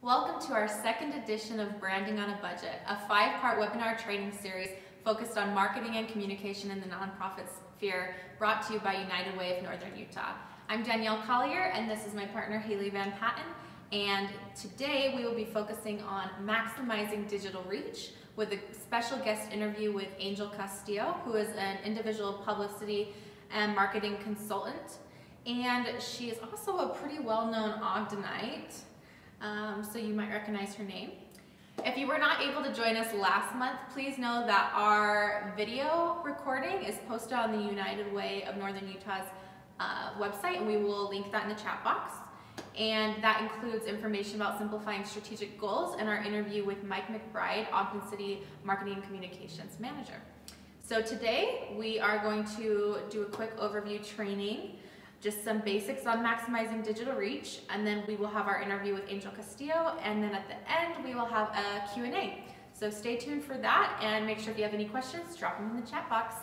Welcome to our second edition of Branding on a Budget, a 5-part webinar training series focused on marketing and communication in the nonprofit sphere, brought to you by United Way of Northern Utah. I'm Danielle Collier, and this is my partner Haley Van Patten, and today we will be focusing on maximizing digital reach with a special guest interview with Angel Castillo, who is an individual publicity and marketing consultant, and she is also a pretty well-known Ogdenite. So you might recognize her name. If you were not able to join us last month, please know that our video recording is posted on the United Way of Northern Utah's website, and we will link that in the chat box. And that includes information about simplifying strategic goals and our interview with Mike McBride, Ogden City Marketing and Communications Manager. So today we are going to do a quick overview training, just some basics on maximizing digital reach, and then we will have our interview with Angel Castillo, and then at the end we will have a Q&A. So stay tuned for that, and make sure if you have any questions, drop them in the chat box.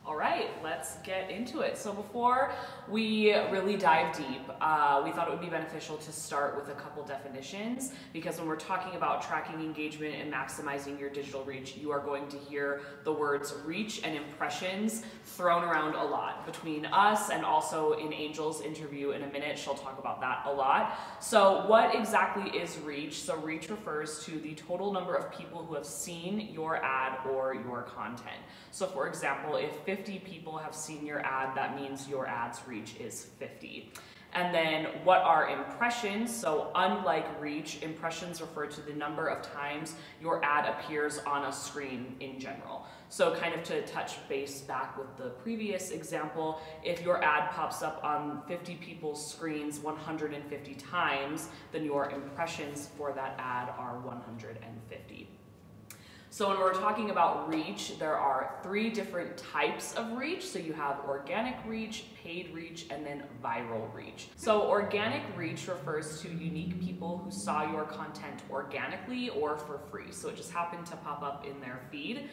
All right, let's get into it. So before we really dive deep, we thought it would be beneficial to start with a couple definitions, because when we're talking about tracking engagement and maximizing your digital reach, you are going to hear the words reach and impressions thrown around a lot between us, and also in Angel's interview in a minute, she'll talk about that a lot. So what exactly is reach? So reach refers to the total number of people who have seen your ad or your content. So for example, if 50 people have seen your ad, that means your ad's reach is 50. And then what are impressions? So unlike reach, impressions refer to the number of times your ad appears on a screen in general. So kind of to touch base back with the previous example, if your ad pops up on 50 people's screens 150 times, then your impressions for that ad are 150. So when we're talking about reach, there are 3 different types of reach. So you have organic reach, paid reach, and then viral reach. So organic reach refers to unique people who saw your content organically or for free. So it just happened to pop up in their feed.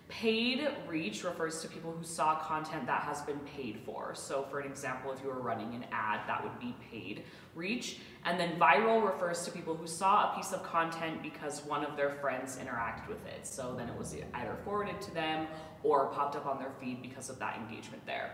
Paid reach refers to people who saw content that has been paid for. So for an example, if you were running an ad, that would be paid reach. And then viral refers to people who saw a piece of content because one of their friends interacted with it. So then it was either forwarded to them or popped up on their feed because of that engagement there.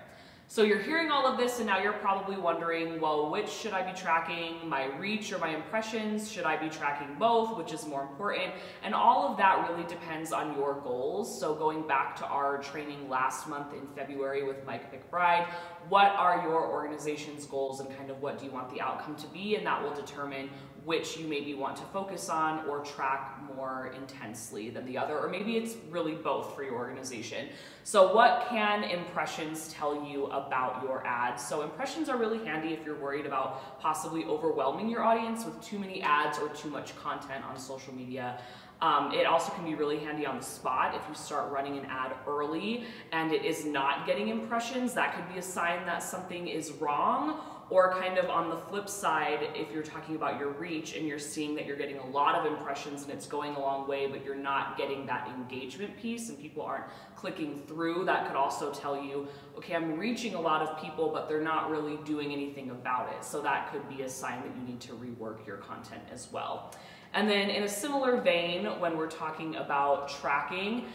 So you're hearing all of this, and now you're probably wondering, well, which should I be tracking, my reach or my impressions? Should I be tracking both? Which is more important? And all of that really depends on your goals. So going back to our training last month in February with Mike McBride, what are your organization's goals and kind of what do you want the outcome to be? And that will determine which you maybe want to focus on or track more intensely than the other, or maybe it's really both for your organization. So what can impressions tell you about your ads? So impressions are really handy if you're worried about possibly overwhelming your audience with too many ads or too much content on social media. It also can be really handy on the spot. If you start running an ad early and it is not getting impressions, that could be a sign that something is wrong. Or kind of on the flip side, if you're talking about your reach and you're seeing that you're getting a lot of impressions and it's going a long way, but you're not getting that engagement piece and people aren't clicking through, that could also tell you, okay, I'm reaching a lot of people, but they're not really doing anything about it. So that could be a sign that you need to rework your content as well. And then in a similar vein, when we're talking about tracking,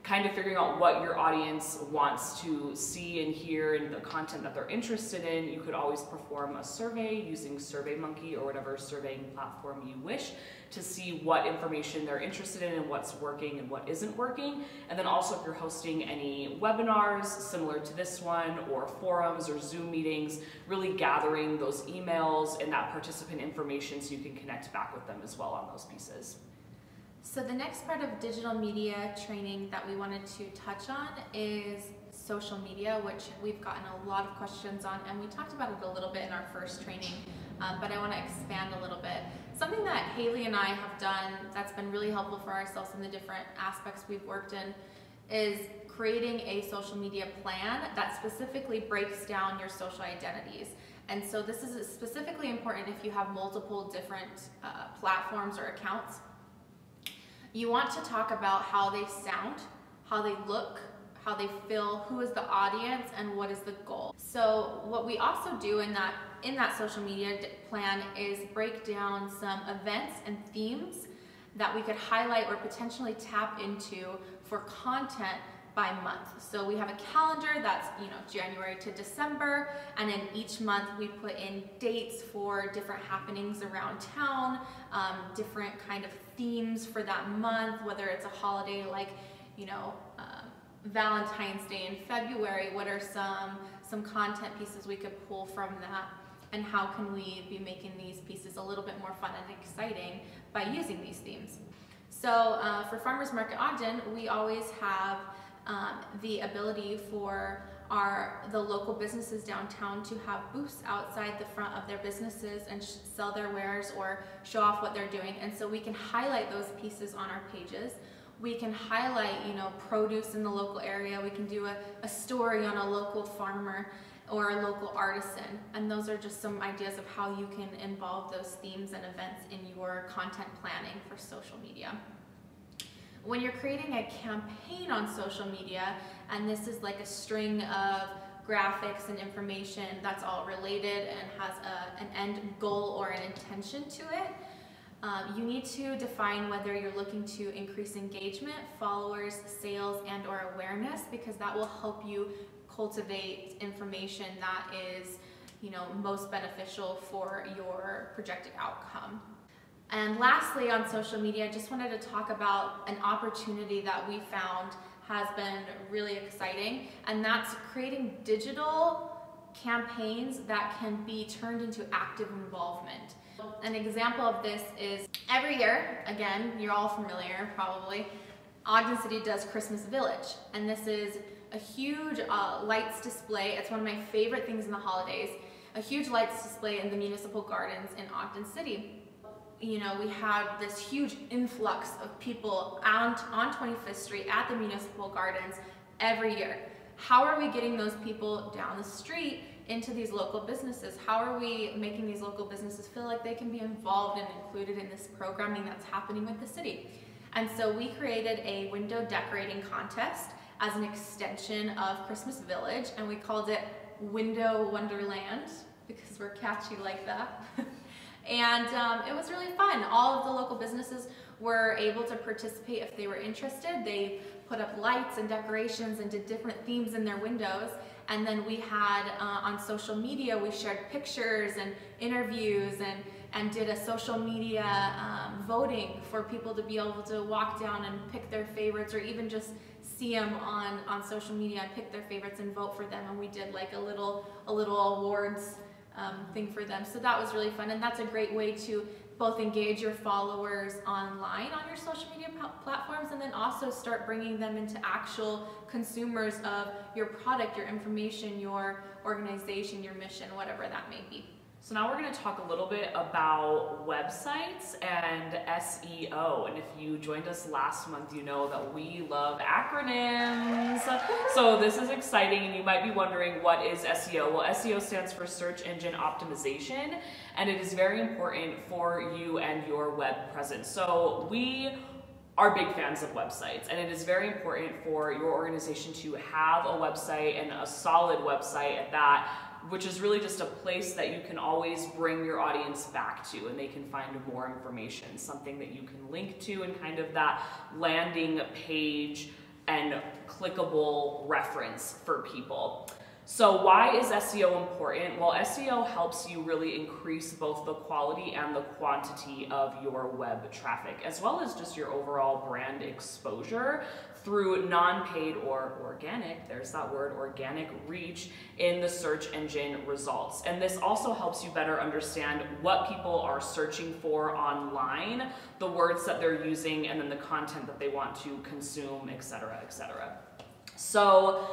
kind of figuring out what your audience wants to see and hear and the content that they're interested in, you could always perform a survey using SurveyMonkey or whatever surveying platform you wish to see what information they're interested in and what's working and what isn't working. And then also if you're hosting any webinars similar to this one, or forums or Zoom meetings, really gathering those emails and that participant information so you can connect back with them as well on those pieces. So the next part of digital media training that we wanted to touch on is social media, which we've gotten a lot of questions on, and we talked about it a little bit in our first training, but I want to expand a little bit. Something that Haley and I have done that's been really helpful for ourselves in the different aspects we've worked in is creating a social media plan that specifically breaks down your social identities. And so this is specifically important if you have multiple different platforms or accounts. You want to talk about how they sound, how they look, how they feel, who is the audience, and what is the goal. So what we also do in that social media plan is break down some events and themes that we could highlight or potentially tap into for content by month. So we have a calendar that's, January to December, and in each month we put in dates for different happenings around town, different kind of themes for that month, whether it's a holiday like, Valentine's Day in February. What are some content pieces we could pull from that, and how can we be making these pieces a little bit more fun and exciting by using these themes? So for Farmers Market Ogden, we always have the ability for the local businesses downtown to have booths outside the front of their businesses and sell their wares or show off what they're doing. And so we can highlight those pieces on our pages. We can highlight, produce in the local area. We can do a story on a local farmer or a local artisan. And those are just some ideas of how you can involve those themes and events in your content planning for social media. When you're creating a campaign on social media, and this is like a string of graphics and information that's all related and has an end goal or an intention to it, you need to define whether you're looking to increase engagement, followers, sales, and or awareness, because that will help you cultivate information that is, most beneficial for your projected outcome. And lastly, on social media, I just wanted to talk about an opportunity that we found has been really exciting, and that's creating digital campaigns that can be turned into active involvement. An example of this is every year, again, you're all familiar probably, Ogden City does Christmas Village, and this is a huge lights display. It's one of my favorite things in the holidays, a huge lights display in the municipal gardens in Ogden City. We had this huge influx of people on 25th Street at the municipal gardens every year. How are we getting those people down the street into these local businesses? How are we making these local businesses feel like they can be involved and included in this programming that's happening with the city? And so we created a window decorating contest as an extension of Christmas Village, and we called it Window Wonderland because we're catchy like that. And it was really fun. All of the local businesses were able to participate if they were interested. They put up lights and decorations and did different themes in their windows. And then we had on social media, we shared pictures and interviews and did a social media voting for people to be able to walk down and pick their favorites, or even just see them on social media and pick their favorites and vote for them. And we did like a little awards thing for them. So that was really fun, and that's a great way to both engage your followers online on your social media platforms, and then also start bringing them into actual consumers of your product, your information, your organization, your mission, whatever that may be. So now we're going to talk a little bit about websites and SEO. And if you joined us last month, you know that we love acronyms. So this is exciting, and you might be wondering, what is SEO? Well, SEO stands for Search Engine Optimization, and it is very important for you and your web presence. So we are big fans of websites, and it is very important for your organization to have a website, and a solid website at that, which is really just a place that you can always bring your audience back to, and they can find more information, something that you can link to, and kind of that landing page and clickable reference for people. So why is SEO important? Well, SEO helps you really increase both the quality and the quantity of your web traffic, as well as just your overall brand exposure through non-paid or organic, there's that word, organic reach in the search engine results. And this also helps you better understand what people are searching for online, the words that they're using, and then the content that they want to consume, etc., etc. So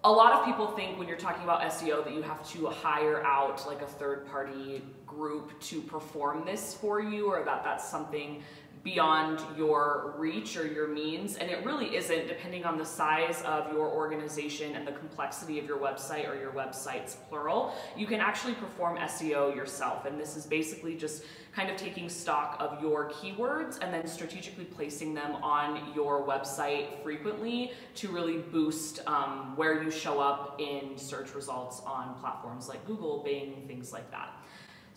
a lot of people think when you're talking about SEO that you have to hire out like a third-party group to perform this for you, or that that's something beyond your reach or your means, and it really isn't, depending on the size of your organization and the complexity of your website or your websites plural. You can actually perform SEO yourself, and this is basically just kind of taking stock of your keywords and then strategically placing them on your website frequently to really boost where you show up in search results on platforms like Google, Bing, things like that.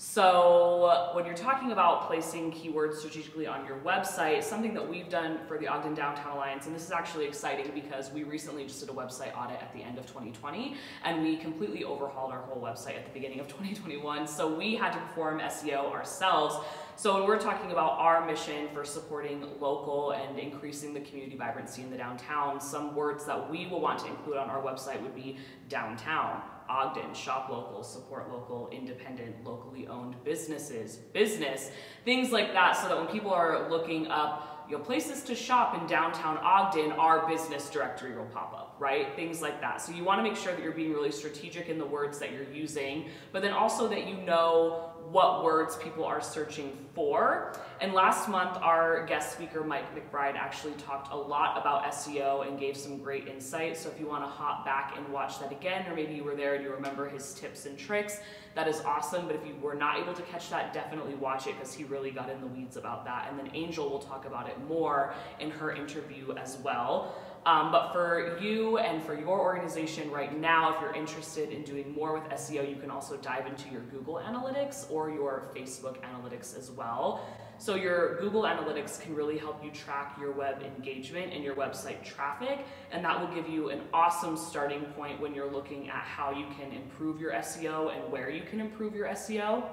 So when you're talking about placing keywords strategically on your website, something that we've done for the Ogden Downtown Alliance, and this is actually exciting because we recently just did a website audit at the end of 2020, and we completely overhauled our whole website at the beginning of 2021. So we had to perform SEO ourselves. So when we're talking about our mission for supporting local and increasing the community vibrancy in the downtown, some words that we will want to include on our website would be downtown, Ogden, shop local, support local, independent, locally owned businesses, business, things like that, so that when people are looking up places to shop in downtown Ogden, our business directory will pop up, right? Things like that. So you want to make sure that you're being really strategic in the words that you're using, but then also that you know what words people are searching for. And last month, our guest speaker, Mike McBride, actually talked a lot about SEO and gave some great insight. So if you want to hop back and watch that again, or maybe you were there and you remember his tips and tricks, that is awesome. But if you were not able to catch that, definitely watch it because he really got in the weeds about that. And then Angel will talk about it more in her interview as well. But for you and for your organization right now, if you're interested in doing more with SEO, you can also dive into your Google Analytics or your Facebook Analytics as well. So your Google Analytics can really help you track your web engagement and your website traffic, and that will give you an awesome starting point when you're looking at how you can improve your SEO and where you can improve your SEO.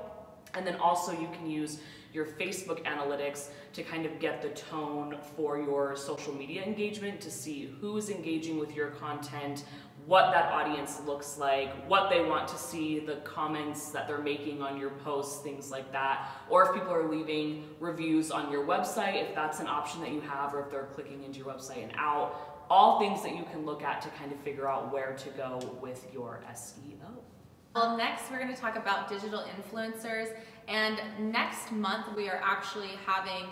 And then also you can use your Facebook Analytics to kind of get the tone for your social media engagement, to see who's engaging with your content, what that audience looks like, what they want to see, the comments that they're making on your posts, things like that. Or if people are leaving reviews on your website, if that's an option that you have, or if they're clicking into your website and out, all things that you can look at to kind of figure out where to go with your SEO. Well, next we're going to talk about digital influencers, and next month we are actually having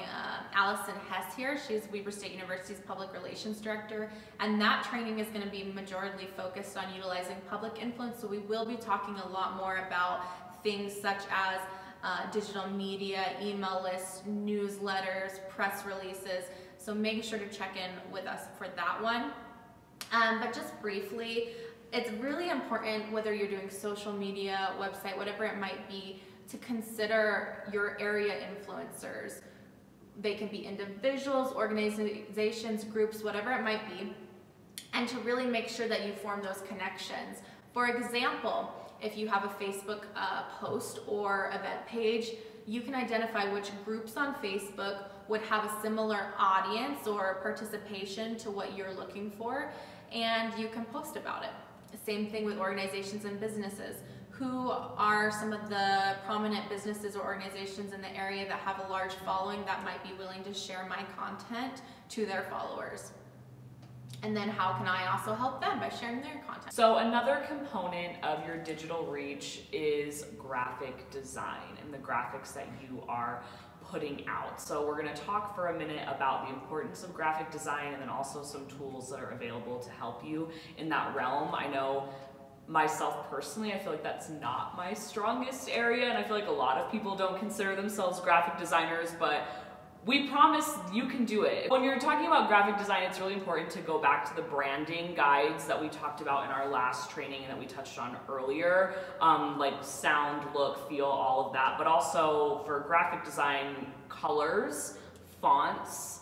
Allison Hess here. She's Weber State University's Public Relations Director, and that training is going to be majorly focused on utilizing public influence, so we will be talking a lot more about things such as digital media, email lists, newsletters, press releases, so make sure to check in with us for that one. But just briefly, it's really important, whether you're doing social media, website, whatever it might be, to consider your area influencers. They can be individuals, organizations, groups, whatever it might be, and to really make sure that you form those connections. For example, if you have a Facebook post or event page, you can identify which groups on Facebook would have a similar audience or participation to what you're looking for, and you can post about it. Same thing with organizations and businesses. Who are some of the prominent businesses or organizations in the area that have a large following that might be willing to share my content to their followers? And then how can I also help them by sharing their content? So another component of your digital reach is graphic design and the graphics that you are putting out. So we're going to talk for a minute about the importance of graphic design and then also some tools that are available to help you in that realm. I know myself personally, I feel like that's not my strongest area, and I feel like a lot of people don't consider themselves graphic designers, but we promise you can do it. When you're talking about graphic design, it's really important to go back to the branding guides that we talked about in our last training and that we touched on earlier, like sound, look, feel, all of that, but also for graphic design, colors, fonts,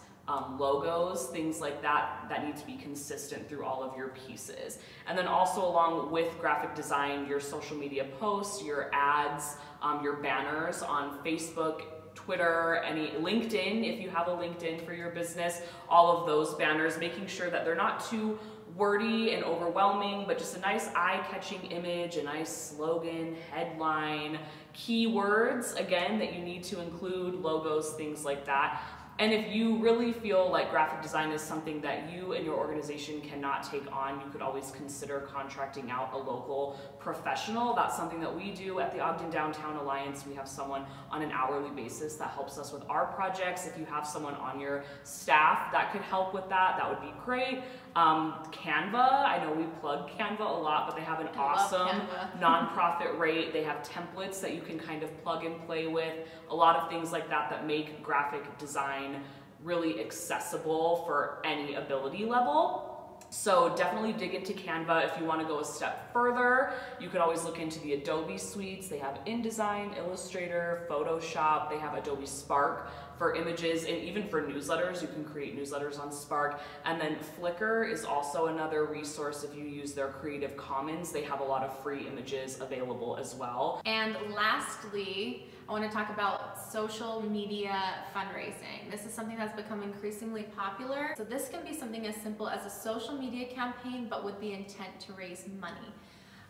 logos, things like that need to be consistent through all of your pieces. And then also along with graphic design, your social media posts, your ads, your banners on Facebook, Twitter, any LinkedIn, if you have a LinkedIn for your business, all of those banners, making sure that they're not too wordy and overwhelming, but just a nice eye-catching image, a nice slogan, headline, keywords, again, that you need to include, logos, things like that. And if you really feel like graphic design is something that you and your organization cannot take on, you could always consider contracting out a local professional. That's something that we do at the Ogden Downtown Alliance. We have someone on an hourly basis that helps us with our projects. If you have someone on your staff that could help with that, that would be great. Canva, I know we plug Canva a lot, but they have an awesome nonprofit rate. They have templates that you can kind of plug and play with, a lot of things like that that make graphic design really accessible for any ability level. So definitely dig into Canva. If you want to go a step further, you could always look into the Adobe suites. They have InDesign, Illustrator, Photoshop. They have Adobe Spark for images, and even for newsletters, you can create newsletters on Spark. And then Flickr is also another resource if you use their Creative Commons. They have a lot of free images available as well. And lastly, I want to talk about social media fundraising. This is something that's become increasingly popular. So this can be something as simple as a social media campaign, but with the intent to raise money.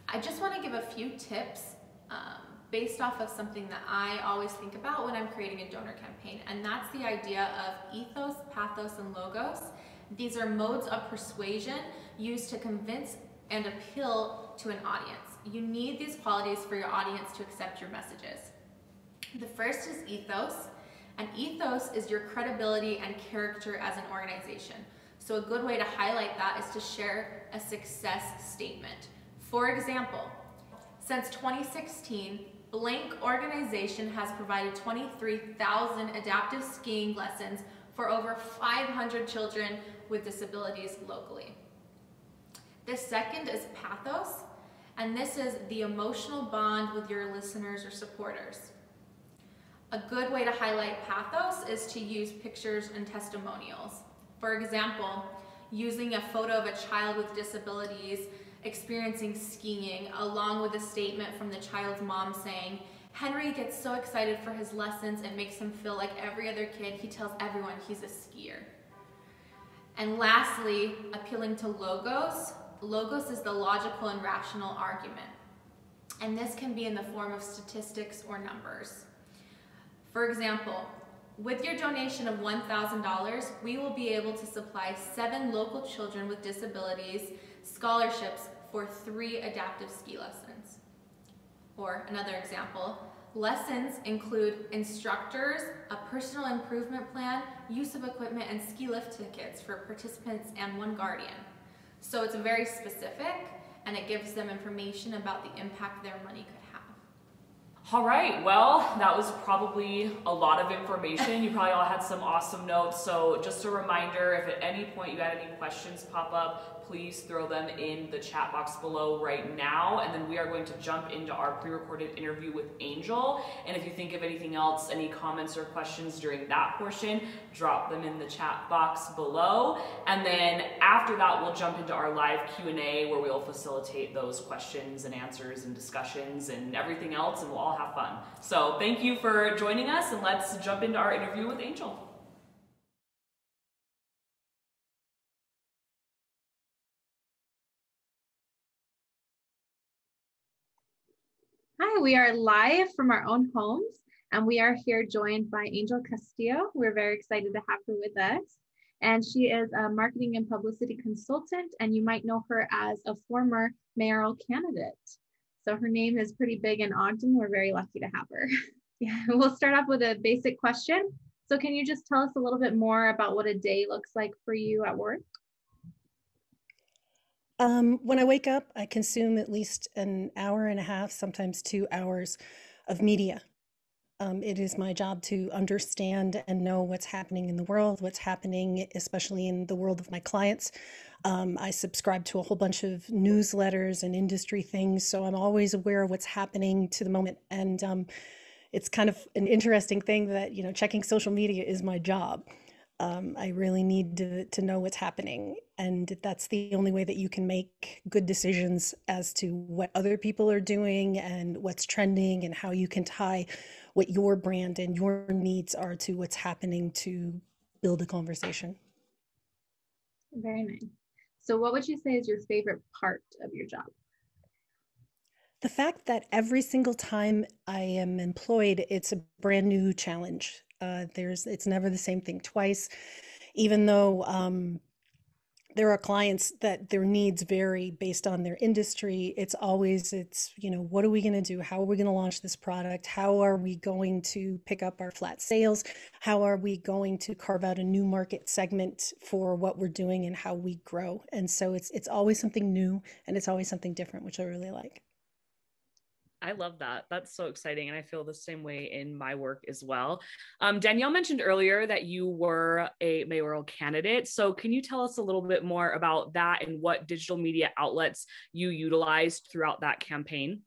I just want to give a few tips based off of something that I always think about when I'm creating a donor campaign, and that's the idea of ethos, pathos, and logos. These are modes of persuasion used to convince and appeal to an audience. You need these qualities for your audience to accept your messages. The first is ethos, and ethos is your credibility and character as an organization. So a good way to highlight that is to share a success statement. For example, since 2016, blank organization has provided 23,000 adaptive skiing lessons for over 500 children with disabilities locally. The second is pathos, and this is the emotional bond with your listeners or supporters. A good way to highlight pathos is to use pictures and testimonials. For example, using a photo of a child with disabilities experiencing skiing, along with a statement from the child's mom saying, "Henry gets so excited for his lessons, it makes him feel like every other kid. He tells everyone he's a skier." And lastly, appealing to logos. Logos is the logical and rational argument. And this can be in the form of statistics or numbers. For example, with your donation of $1,000, we will be able to supply 7 local children with disabilities scholarships for 3 adaptive ski lessons. Or another example, lessons include instructors, a personal improvement plan, use of equipment, and ski lift tickets for participants and 1 guardian. So it's very specific, and it gives them information about the impact their money could have. All right, well, that was probably a lot of information. You probably all had some awesome notes. So just a reminder, if at any point you had any questions pop up, please throw them in the chat box below right now. And then we are going to jump into our pre-recorded interview with Angel. And if you think of anything else, any comments or questions during that portion, drop them in the chat box below. And then after that, we'll jump into our live Q&A where we'll facilitate those questions and answers and discussions and everything else, and we'll all have fun. So thank you for joining us, and let's jump into our interview with Angel. Hi, we are live from our own homes, and we are here joined by Angel Castillo. We're very excited to have her with us. And she is a marketing and publicity consultant, and you might know her as a former mayoral candidate. So her name is pretty big in Ogden. We're very lucky to have her. Yeah, we'll start off with a basic question. So can you just tell us a little bit more about what a day looks like for you at work? When I wake up, I consume at least an hour and a half, sometimes 2 hours of media. It is my job to understand and know what's happening in the world, what's happening, especially in the world of my clients. I subscribe to a whole bunch of newsletters and industry things, so I'm always aware of what's happening to the moment. And it's kind of an interesting thing that, checking social media is my job. I really need to know what's happening, and that's the only way that you can make good decisions as to what other people are doing and what's trending and how you can tie what your brand and your needs are to what's happening to build a conversation. Very nice. So what would you say is your favorite part of your job? The fact that every single time I am employed, it's a brand new challenge. It's never the same thing twice, even though there are clients that their needs vary based on their industry. What are we going to do? How are we going to launch this product? How are we going to pick up our flat sales? How are we going to carve out a new market segment for what we're doing and how we grow? And so it's always something new, and it's always something different, which I really like. I love that. That's so exciting. And I feel the same way in my work as well. Danielle mentioned earlier that you were a mayoral candidate. So can you tell us a little bit more about that and what digital media outlets you utilized throughout that campaign?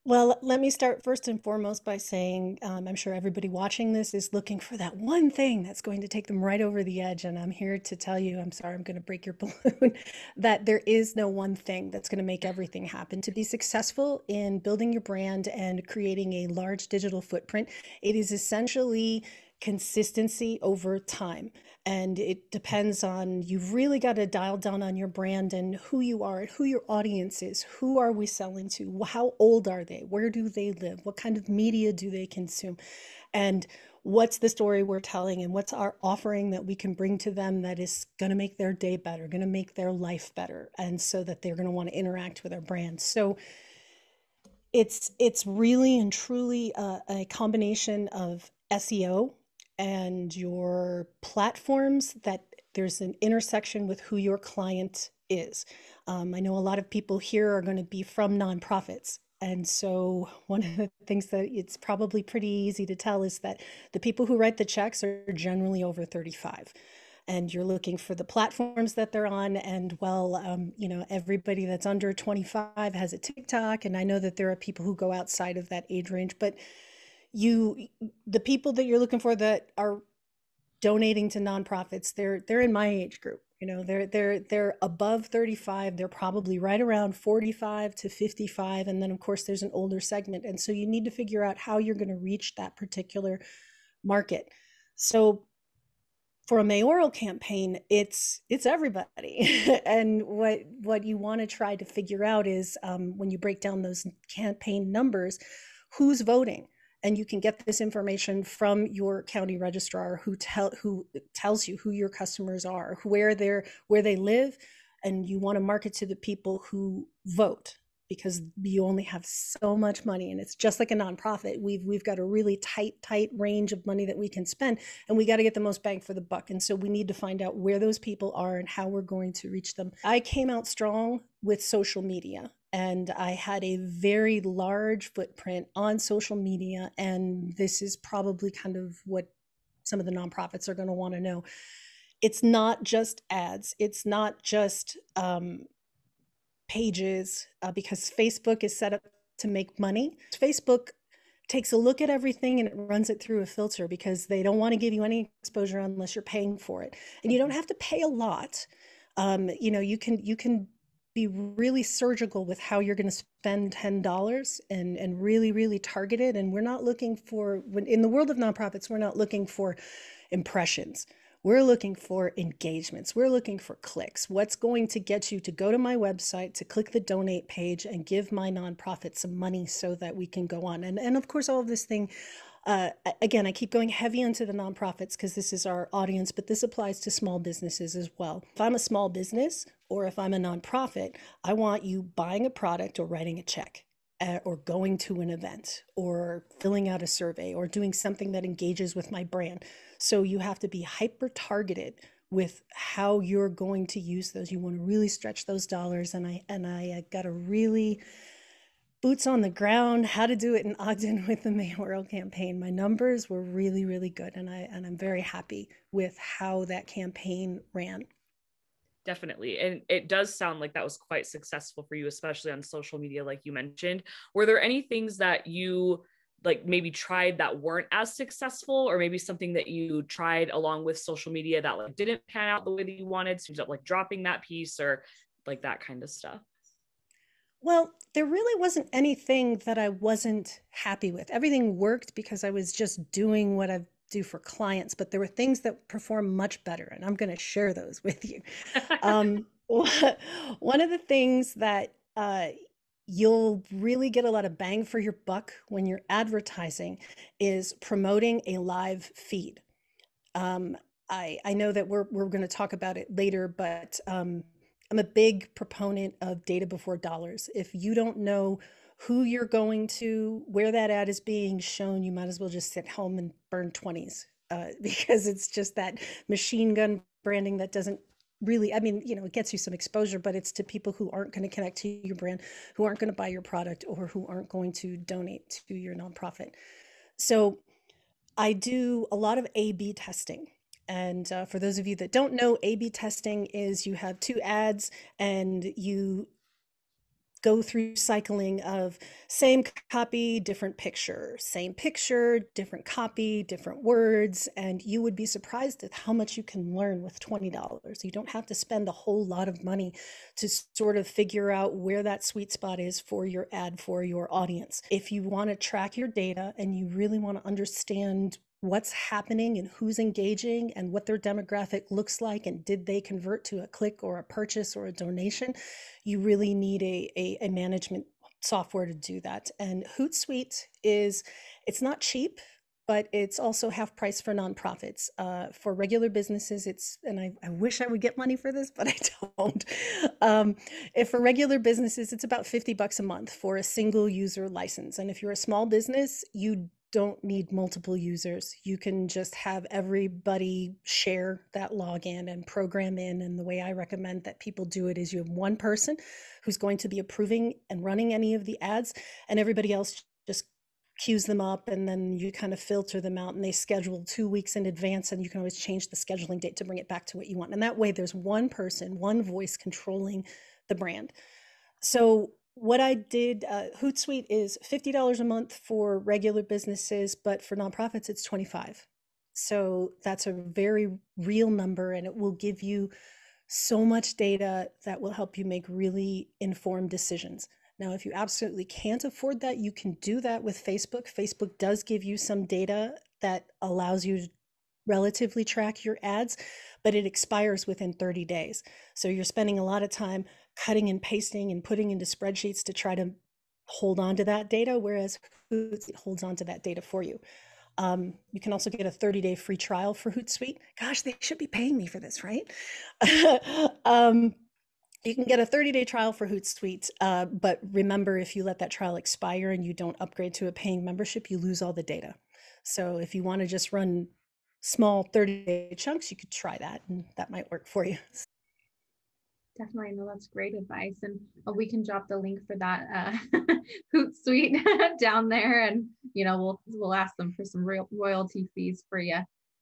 Well, let me start first and foremost by saying I'm sure everybody watching this is looking for that one thing that's going to take them right over the edge. And I'm here to tell you, I'm sorry, I'm going to break your balloon, that there is no one thing that's going to make everything happen. To be successful in building your brand and creating a large digital footprint, it is essentially consistency over time. And it depends on, you've really got to dial down on your brand and who you are, who your audience is, who are we selling to, how old are they, where do they live, what kind of media do they consume, and what's the story we're telling, and what's our offering that we can bring to them that is going to make their day better, going to make their life better, and so that they're going to want to interact with our brand. So it's really and truly a combination of SEO and your platforms, that there's an intersection with who your client is. I know a lot of people here are going to be from nonprofits. And so one of the things that it's probably pretty easy to tell is that the people who write the checks are generally over 35. And you're looking for the platforms that they're on. And everybody that's under 25 has a TikTok. And I know that there are people who go outside of that age range, but the people that you're looking for that are donating to nonprofits, they're in my age group. They're above 35. They're probably right around 45 to 55. And then of course there's an older segment. And so you need to figure out how you're going to reach that particular market. So for a mayoral campaign, it's everybody. And what you want to try to figure out is, when you break down those campaign numbers, who's voting. And you can get this information from your county registrar, who tells you who your customers are, where they live, and you want to market to the people who vote, because you only have so much money, and it's just like a nonprofit. We've got a really tight range of money that we can spend, and we got to get the most bang for the buck. And so we need to find out where those people are and how we're going to reach them. I came out strong with social media, and I had a very large footprint on social media. And this is probably kind of what some of the nonprofits are going to want to know. It's not just ads. It's not just pages, because Facebook is set up to make money. Facebook takes a look at everything and it runs it through a filter, because they don't want to give you any exposure unless you're paying for it. And you don't have to pay a lot. You can be really surgical with how you're going to spend $10 and really, really target it. And we're not looking for, in the world of nonprofits, we're not looking for impressions. We're looking for engagements. We're looking for clicks. What's going to get you to go to my website, to click the donate page and give my nonprofit some money so that we can go on. And of course, all of this thing, again, I keep going heavy into the nonprofits because this is our audience, but this applies to small businesses as well. If I'm a small business or if I'm a nonprofit, I want you buying a product or writing a check, or going to an event or filling out a survey or doing something that engages with my brand. So you have to be hyper targeted with how you're going to use those. You want to really stretch those dollars. And I got a really boots on the ground how to do it in Ogden with the mayoral campaign. My numbers were really, really good. And I'm very happy with how that campaign ran. Definitely. And it does sound like that was quite successful for you, especially on social media, like you mentioned. Were there any things that you maybe tried that weren't as successful, or maybe something that you tried along with social media that didn't pan out the way that you wanted? So you ended up dropping that piece, or that kind of stuff? Well, there really wasn't anything that I wasn't happy with. Everything worked because I was just doing what I do for clients, but there were things that perform much better, and I'm going to share those with you. One of the things that you'll really get a lot of bang for your buck when you're advertising is promoting a live feed. Um, I know that we're going to talk about it later, but I'm a big proponent of data before dollars. If you don't know who you're going to, where that ad is being shown, you might as well just sit home and burn 20s, because it's just that machine gun branding that doesn't really, I mean, it gets you some exposure, but it's to people who aren't going to connect to your brand, who aren't going to buy your product, or who aren't going to donate to your nonprofit. So I do a lot of A/B testing. And for those of you that don't know, A/B testing is you have two ads and you go through cycling of same copy, different picture, same picture, different copy, different words, and you would be surprised at how much you can learn with $20. You don't have to spend a whole lot of money to sort of figure out where that sweet spot is for your ad for your audience. If you want to track your data and you really want to understand what's happening and who's engaging and what their demographic looks like and did they convert to a click or a purchase or a donation, you really need a management software to do that. And Hootsuite it's not cheap, but it's also half price for nonprofits. For regular businesses, and I wish I would get money for this, but I don't. If for regular businesses, it's about $50 a month for a single user license. And if you're a small business, you don't need multiple users. You can just have everybody share that login and program in. And the way I recommend that people do it is you have one person who's going to be approving and running any of the ads, and everybody else just queues them up, and then you kind of filter them out, and they schedule 2 weeks in advance, and you can always change the scheduling date to bring it back to what you want. And that way there's one person, one voice controlling the brand. So what I did, Hootsuite is $50 a month for regular businesses, but for nonprofits, it's $25. So that's a very real number, and it will give you so much data that will help you make really informed decisions. Now, if you absolutely can't afford that, you can do that with Facebook. Facebook does give you some data that allows you to relatively track your ads, but it expires within 30 days. So you're spending a lot of time cutting and pasting and putting into spreadsheets to try to hold on to that data, whereas Hootsuite holds on to that data for you. You can also get a 30-day free trial for Hootsuite. Gosh, they should be paying me for this, right? You can get a 30-day trial for Hootsuite, but remember, if you let that trial expire and you don't upgrade to a paying membership, you lose all the data. So if you want to just run small 30-day chunks, you could try that, and that might work for you. Definitely, no, that's great advice, and we can drop the link for that Hootsuite down there, and we'll ask them for some real royalty fees for you.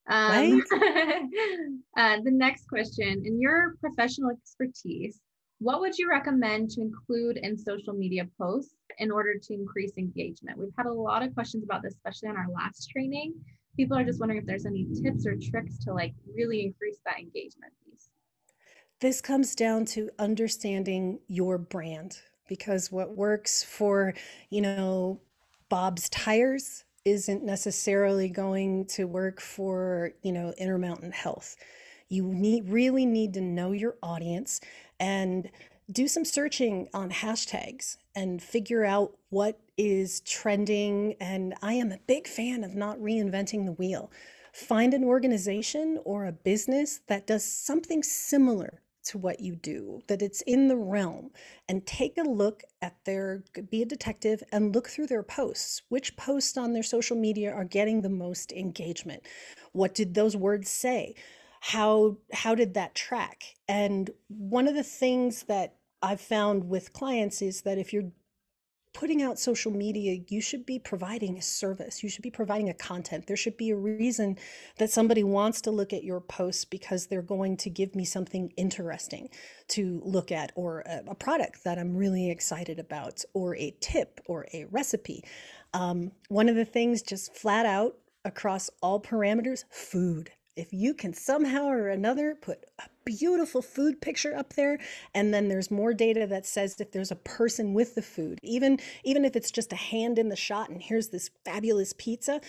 Right? The next question: in your professional expertise, what would you recommend to include in social media posts in order to increase engagement? We've had a lot of questions about this, especially on our last training. People are just wondering if there's any tips or tricks to really increase that engagement piece. This comes down to understanding your brand, because what works for, Bob's Tires isn't necessarily going to work for, Intermountain Health. You really need to know your audience and do some searching on hashtags and figure out what is trending. And I am a big fan of not reinventing the wheel. Find an organization or a business that does something similar to what you do, that it's in the realm, and take a look at be a detective and look through their posts. Which posts on their social media are getting the most engagement? What did those words say? How did that track? And one of the things that I've found with clients is that if you're putting out social media, you should be providing a service. You should be providing a content. There should be a reason that somebody wants to look at your posts, because they're going to give me something interesting to look at, or a product that I'm really excited about, or a tip or a recipe. One of the things, just flat out across all parameters, food. If you can somehow or another put a beautiful food picture up there, and then there's more data that says if there's a person with the food, even if it's just a hand in the shot and here's this fabulous pizza,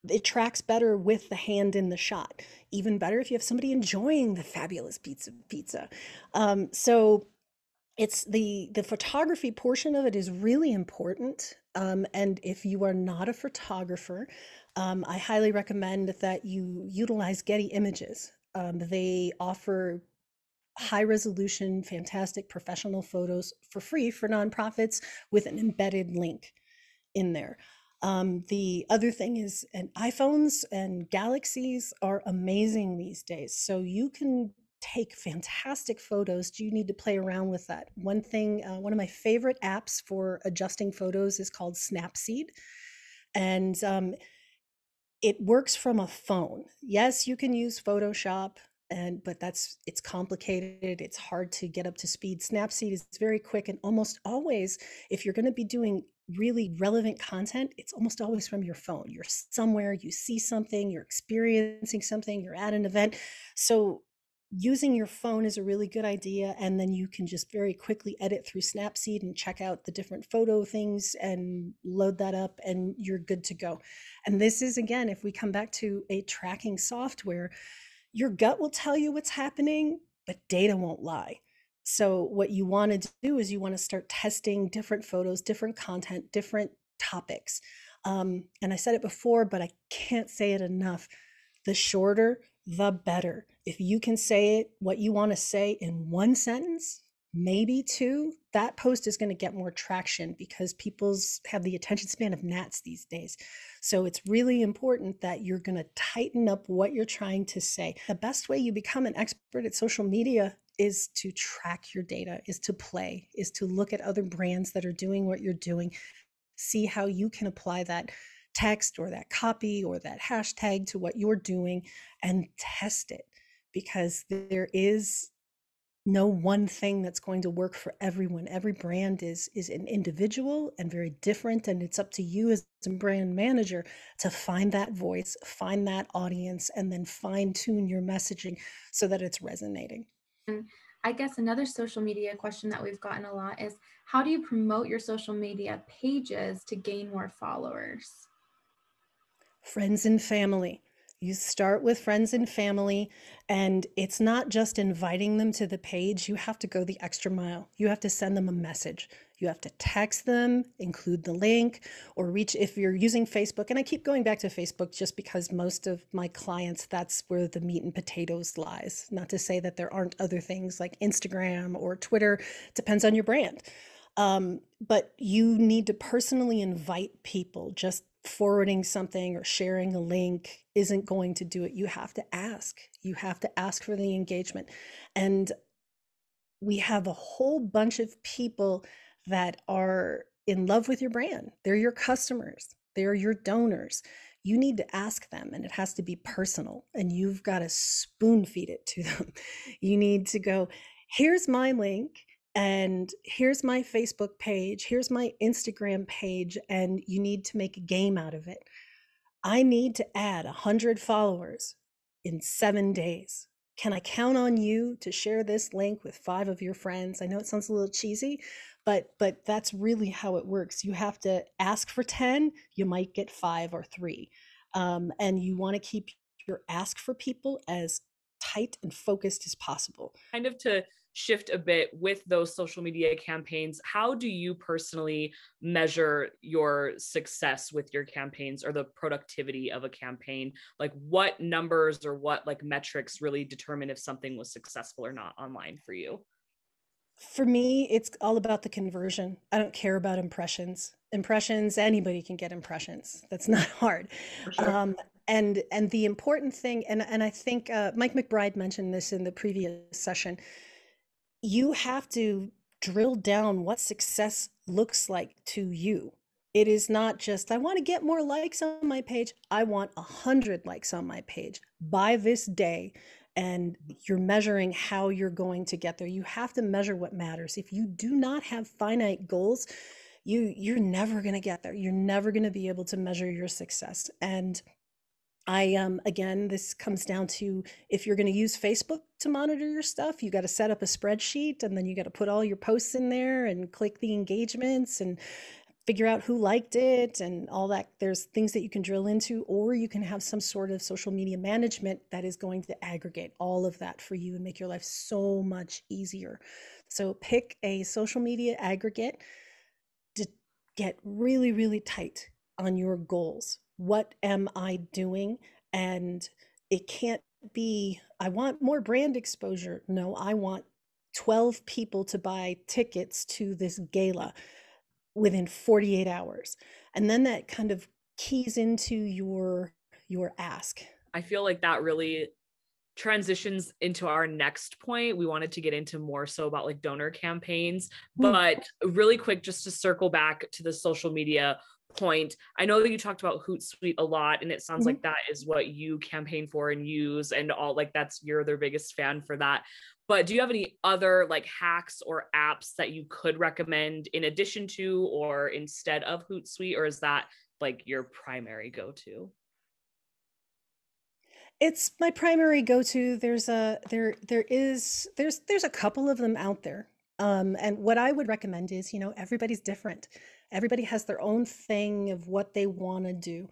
it tracks better with the hand in the shot. Even better if you have somebody enjoying the fabulous pizza. So it's the photography portion of it is really important. And if you are not a photographer, I highly recommend that you utilize Getty Images. They offer high resolution, fantastic professional photos for free for nonprofits with an embedded link in there. The other thing is, and iPhones and Galaxies are amazing these days. So you can take fantastic photos. Do you need to play around with that? One thing, one of my favorite apps for adjusting photos is called Snapseed. And it works from a phone. Yes, you can use Photoshop, but it's complicated. It's hard to get up to speed. Snapseed is very quick, and almost always, if you're going to be doing really relevant content, it's almost always from your phone. You're somewhere, you see something, you're experiencing something, you're at an event. So using your phone is a really good idea, and then you can just very quickly edit through Snapseed and check out the different photo things and load that up, and you're good to go. And this is, again, if we come back to a tracking software, your gut will tell you what's happening, but data won't lie. So what you want to do is you want to start testing different photos, different content, different topics. And I said it before, but I can't say it enough. The shorter, the better. If you can say it, what you want to say in one sentence, maybe two, that post is going to get more traction because people's have the attention span of gnats these days. So it's really important that you're going to tighten up what you're trying to say. The best way you become an expert at social media is to track your data, is to play, is to look at other brands that are doing what you're doing, see how you can apply that text or that copy or that hashtag to what you're doing and test it, because there is no one thing that's going to work for everyone. Every brand is an individual and very different, and it's up to you as a brand manager to find that voice, find that audience, and then fine tune your messaging so that it's resonating. And I guess another social media question that we've gotten a lot is, how do you promote your social media pages to gain more followers? Friends and family. You start with friends and family, and it's not just inviting them to the page. You have to go the extra mile. You have to send them a message. You have to text them, include the link, or reach if you're using Facebook. And I keep going back to Facebook just because most of my clients, that's where the meat and potatoes lies. Not to say that there aren't other things like Instagram or Twitter. It depends on your brand. But you need to personally invite people. Just forwarding something or sharing a link isn't going to do it. You have to ask. You have to ask for the engagement. And we have a whole bunch of people that are in love with your brand. They're your customers. They're your donors. You need to ask them, and it has to be personal, and you've got to spoon feed it to them. You need to go, here's my link, and here's my Facebook page, here's my Instagram page, and you need to make a game out of it. I need to add 100 followers in 7 days. Can I count on you to share this link with 5 of your friends? I know it sounds a little cheesy, but that's really how it works. You have to ask for 10, you might get 5 or 3. And you want to keep your ask for people as tight and focused as possible. Kind of to shift a bit with those social media campaigns, how do you personally measure your success with your campaigns or the productivity of a campaign? Like what numbers or what like metrics really determine if something was successful or not online for you? For me, it's all about the conversion. I don't care about impressions. Impressions, anybody can get impressions. That's not hard. For sure. And the important thing, and I think Mike McBride mentioned this in the previous session, you have to drill down what success looks like to you. It is not just, I want to get more likes on my page. I want 100 likes on my page by this day. And you're measuring how you're going to get there. You have to measure what matters. If you do not have finite goals, you're never going to get there. You're never going to be able to measure your success. And again, this comes down to, if you're going to use Facebook to monitor your stuff, you got to set up a spreadsheet, and then you got to put all your posts in there and click the engagements and figure out who liked it and all that. There's things that you can drill into, or you can have some sort of social media management that is going to aggregate all of that for you and make your life so much easier. So pick a social media aggregate to get really, really tight on your goals. What am I doing? And it can't be, I want more brand exposure. No, I want 12 people to buy tickets to this gala within 48 hours. And then that kind of keys into your ask. I feel like that really transitions into our next point. We wanted to get into more so about like donor campaigns, but really quick, just to circle back to the social media point. I know that you talked about Hootsuite a lot, and it sounds like that is what you campaign for and use, and all, like, that's, you're their biggest fan for that. But do you have any other like hacks or apps that you could recommend in addition to or instead of Hootsuite, or is that like your primary go-to? It's my primary go-to. There's a couple of them out there. And what I would recommend is, everybody's different. Everybody has their own thing of what they want to do.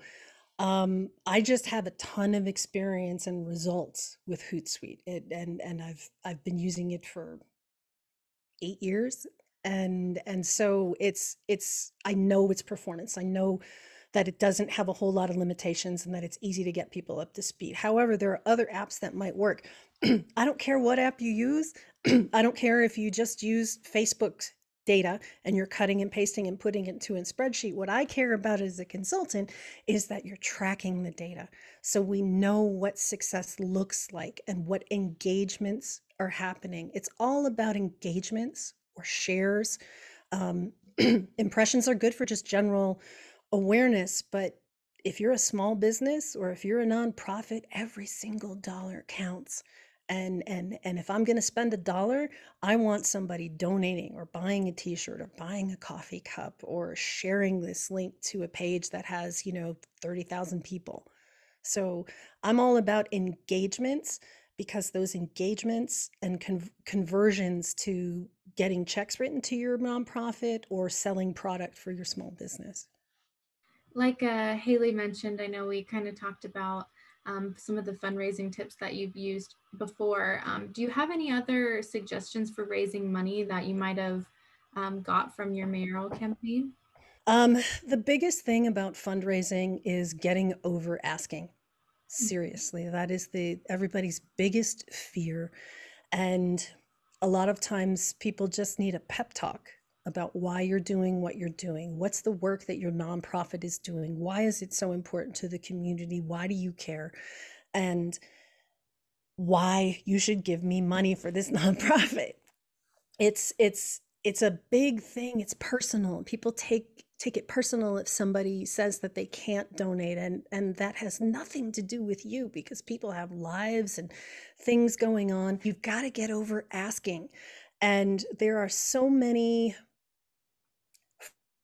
I just have a ton of experience and results with Hootsuite, and I've been using it for 8 years, and so it's I know its performance. I know that it doesn't have a whole lot of limitations and that it's easy to get people up to speed. However, there are other apps that might work. I don't care what app you use. I don't care if you just use Facebook's data and you're cutting and pasting and putting it into a spreadsheet. What I care about as a consultant is that you're tracking the data, so we know what success looks like and what engagements are happening. It's all about engagements or shares. Impressions are good for just general awareness, but if you're a small business or if you're a nonprofit, every single dollar counts. And if I'm going to spend $1, I want somebody donating or buying a t-shirt or buying a coffee cup or sharing this link to a page that has 30,000 people. So I'm all about engagements, because those engagements and conversions to getting checks written to your nonprofit or selling product for your small business. Like Haley mentioned, I know we kind of talked about some of the fundraising tips that you've used before. Do you have any other suggestions for raising money that you might have got from your mayoral campaign? The biggest thing about fundraising is getting over asking. Seriously, that is everybody's biggest fear. And a lot of times people just need a pep talk about why you're doing what you're doing. What's the work that your nonprofit is doing? Why is it so important to the community? Why do you care? And why you should give me money for this nonprofit. It's a big thing. It's personal. People take it personal if somebody says that they can't donate, and that has nothing to do with you, because people have lives and things going on. You've got to get over asking. And there are so many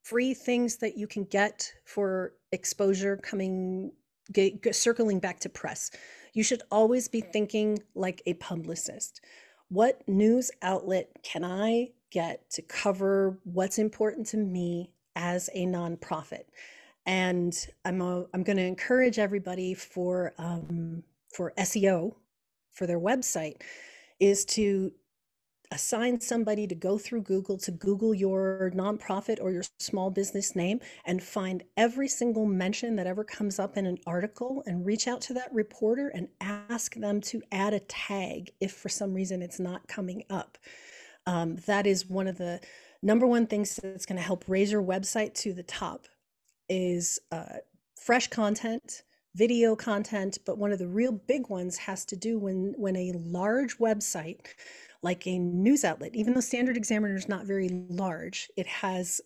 free things that you can get for exposure circling back to press. You should always be thinking like a publicist. What news outlet can I get to cover what's important to me as a nonprofit? And I'm going to encourage everybody for SEO for their website is to assign somebody to go through Google, to Google your nonprofit or your small business name and find every single mention that ever comes up in an article, and reach out to that reporter and ask them to add a tag if for some reason it's not coming up. That is one of the number one things that's going to help raise your website to the top, is fresh content, video content. But one of the real big ones has to do when a large website, like a news outlet, even though Standard Examiner is not very large, it has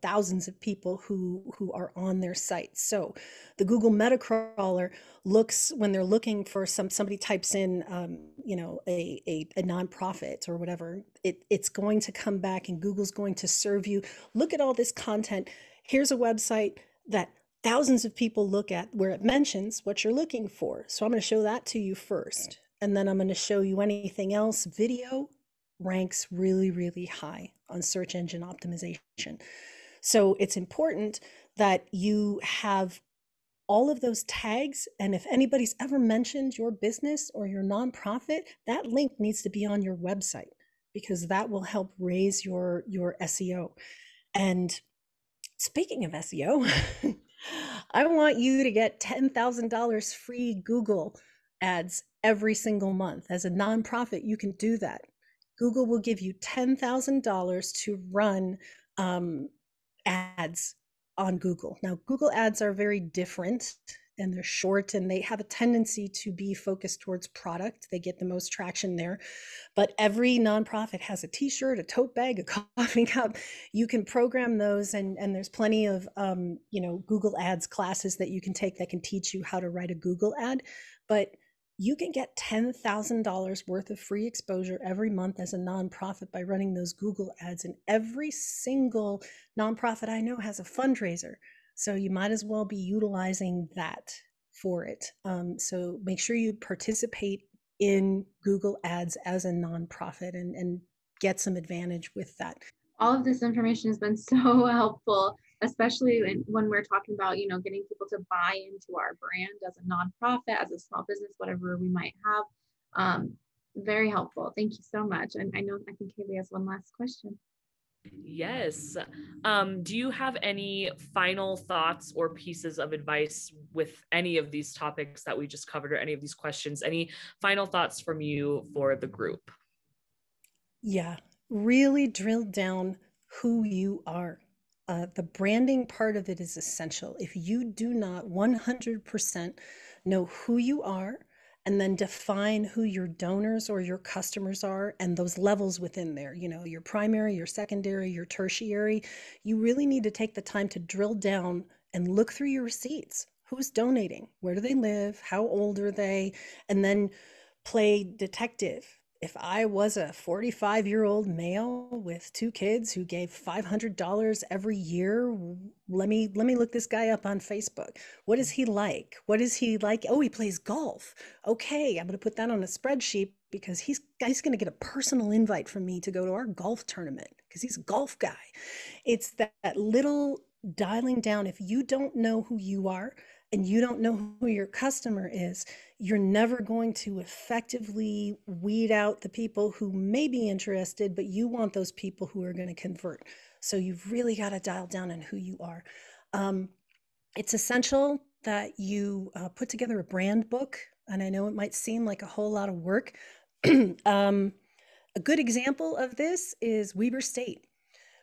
thousands of people who are on their site. So the Google meta crawler looks, when they're looking for somebody types in a nonprofit or whatever, it's going to come back, and Google's going to serve you, look at all this content. Here's a website that thousands of people look at where it mentions what you're looking for. So I'm going to show that to you first. And then I'm going to show you anything else. Video ranks really, really high on search engine optimization. So it's important that you have all of those tags. And if anybody's ever mentioned your business or your nonprofit, that link needs to be on your website, because that will help raise your SEO. And speaking of SEO, I want you to get $10,000 free Google ads every single month. As a nonprofit, you can do that. Google will give you $10,000 to run ads on Google. Now, Google ads are very different, and they're short, and they have a tendency to be focused towards product. They get the most traction there. But every nonprofit has a t-shirt, a tote bag, a coffee cup. You can program those, and there's plenty of Google ads classes that you can take that can teach you how to write a Google ad. But you can get $10,000 worth of free exposure every month as a nonprofit by running those Google ads. And every single nonprofit I know has a fundraiser. So you might as well be utilizing that for it. So make sure you participate in Google ads as a nonprofit and get some advantage with that. All of this information has been so helpful, especially when we're talking about, getting people to buy into our brand as a nonprofit, as a small business, whatever we might have. Very helpful. Thank you so much. And I think Kaylee has one last question. Yes. Do you have any final thoughts or pieces of advice with any of these topics that we just covered, or any of these questions? Any final thoughts from you for the group? Yeah, really drill down who you are. The branding part of it is essential. If you do not 100% know who you are, and then define who your donors or your customers are and those levels within there, your primary, your secondary, your tertiary, you really need to take the time to drill down and look through your receipts. Who's donating? Where do they live? How old are they? And then play detective. If I was a 45-year-old male with 2 kids who gave $500 every year, let me look this guy up on Facebook. What is he like? What is he like? Oh, he plays golf. Okay, I'm going to put that on a spreadsheet, because he's going to get a personal invite from me to go to our golf tournament because he's a golf guy. It's that little dialing down. If you don't know who you are and you don't know who your customer is, you're never going to effectively weed out the people who may be interested, but you want those people who are going to convert. So you've really got to dial down on who you are. It's essential that you put together a brand book. And I know it might seem like a whole lot of work. A good example of this is Weber State.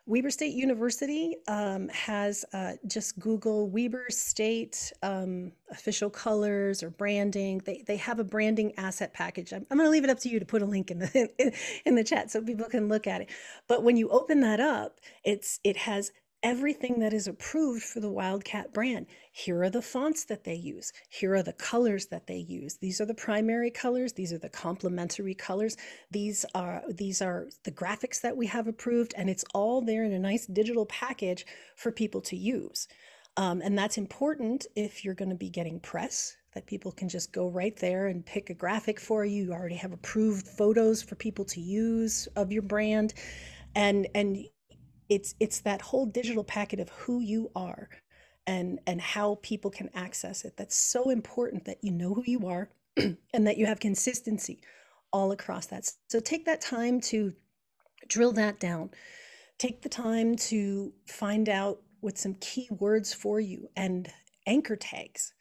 Weber State University has just Google Weber State official colors or branding. They have a branding asset package. I'm going to leave it up to you to put a link in the chat so people can look at it. But when you open that up, it has everything that is approved for the Wildcat brand. Here are the fonts that they use. Here are the colors that they use. These are the primary colors. These are the complementary colors. These are the graphics that we have approved, and it's all there in a nice digital package for people to use. And that's important if you're going to be getting press, that people can just go right there and pick a graphic for you. You already have approved photos for people to use of your brand. And it's that whole digital packet of who you are and how people can access it. That's so important, that you know who you are and that you have consistency all across that. So take that time to drill that down. Take the time to find out what some key words for you, and anchor tags.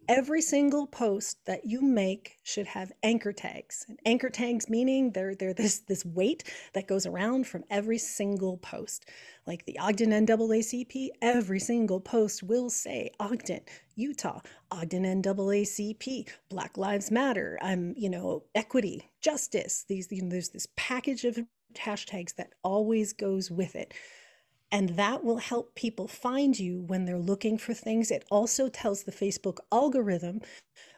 Every single post that you make should have anchor tags. And anchor tags meaning they're this weight that goes around from every single post. Like the Ogden NAACP, every single post will say Ogden, Utah, Ogden NAACP, Black Lives Matter, equity, justice. There's this package of hashtags that always goes with it. And that will help people find you when they're looking for things. It also tells the Facebook algorithm,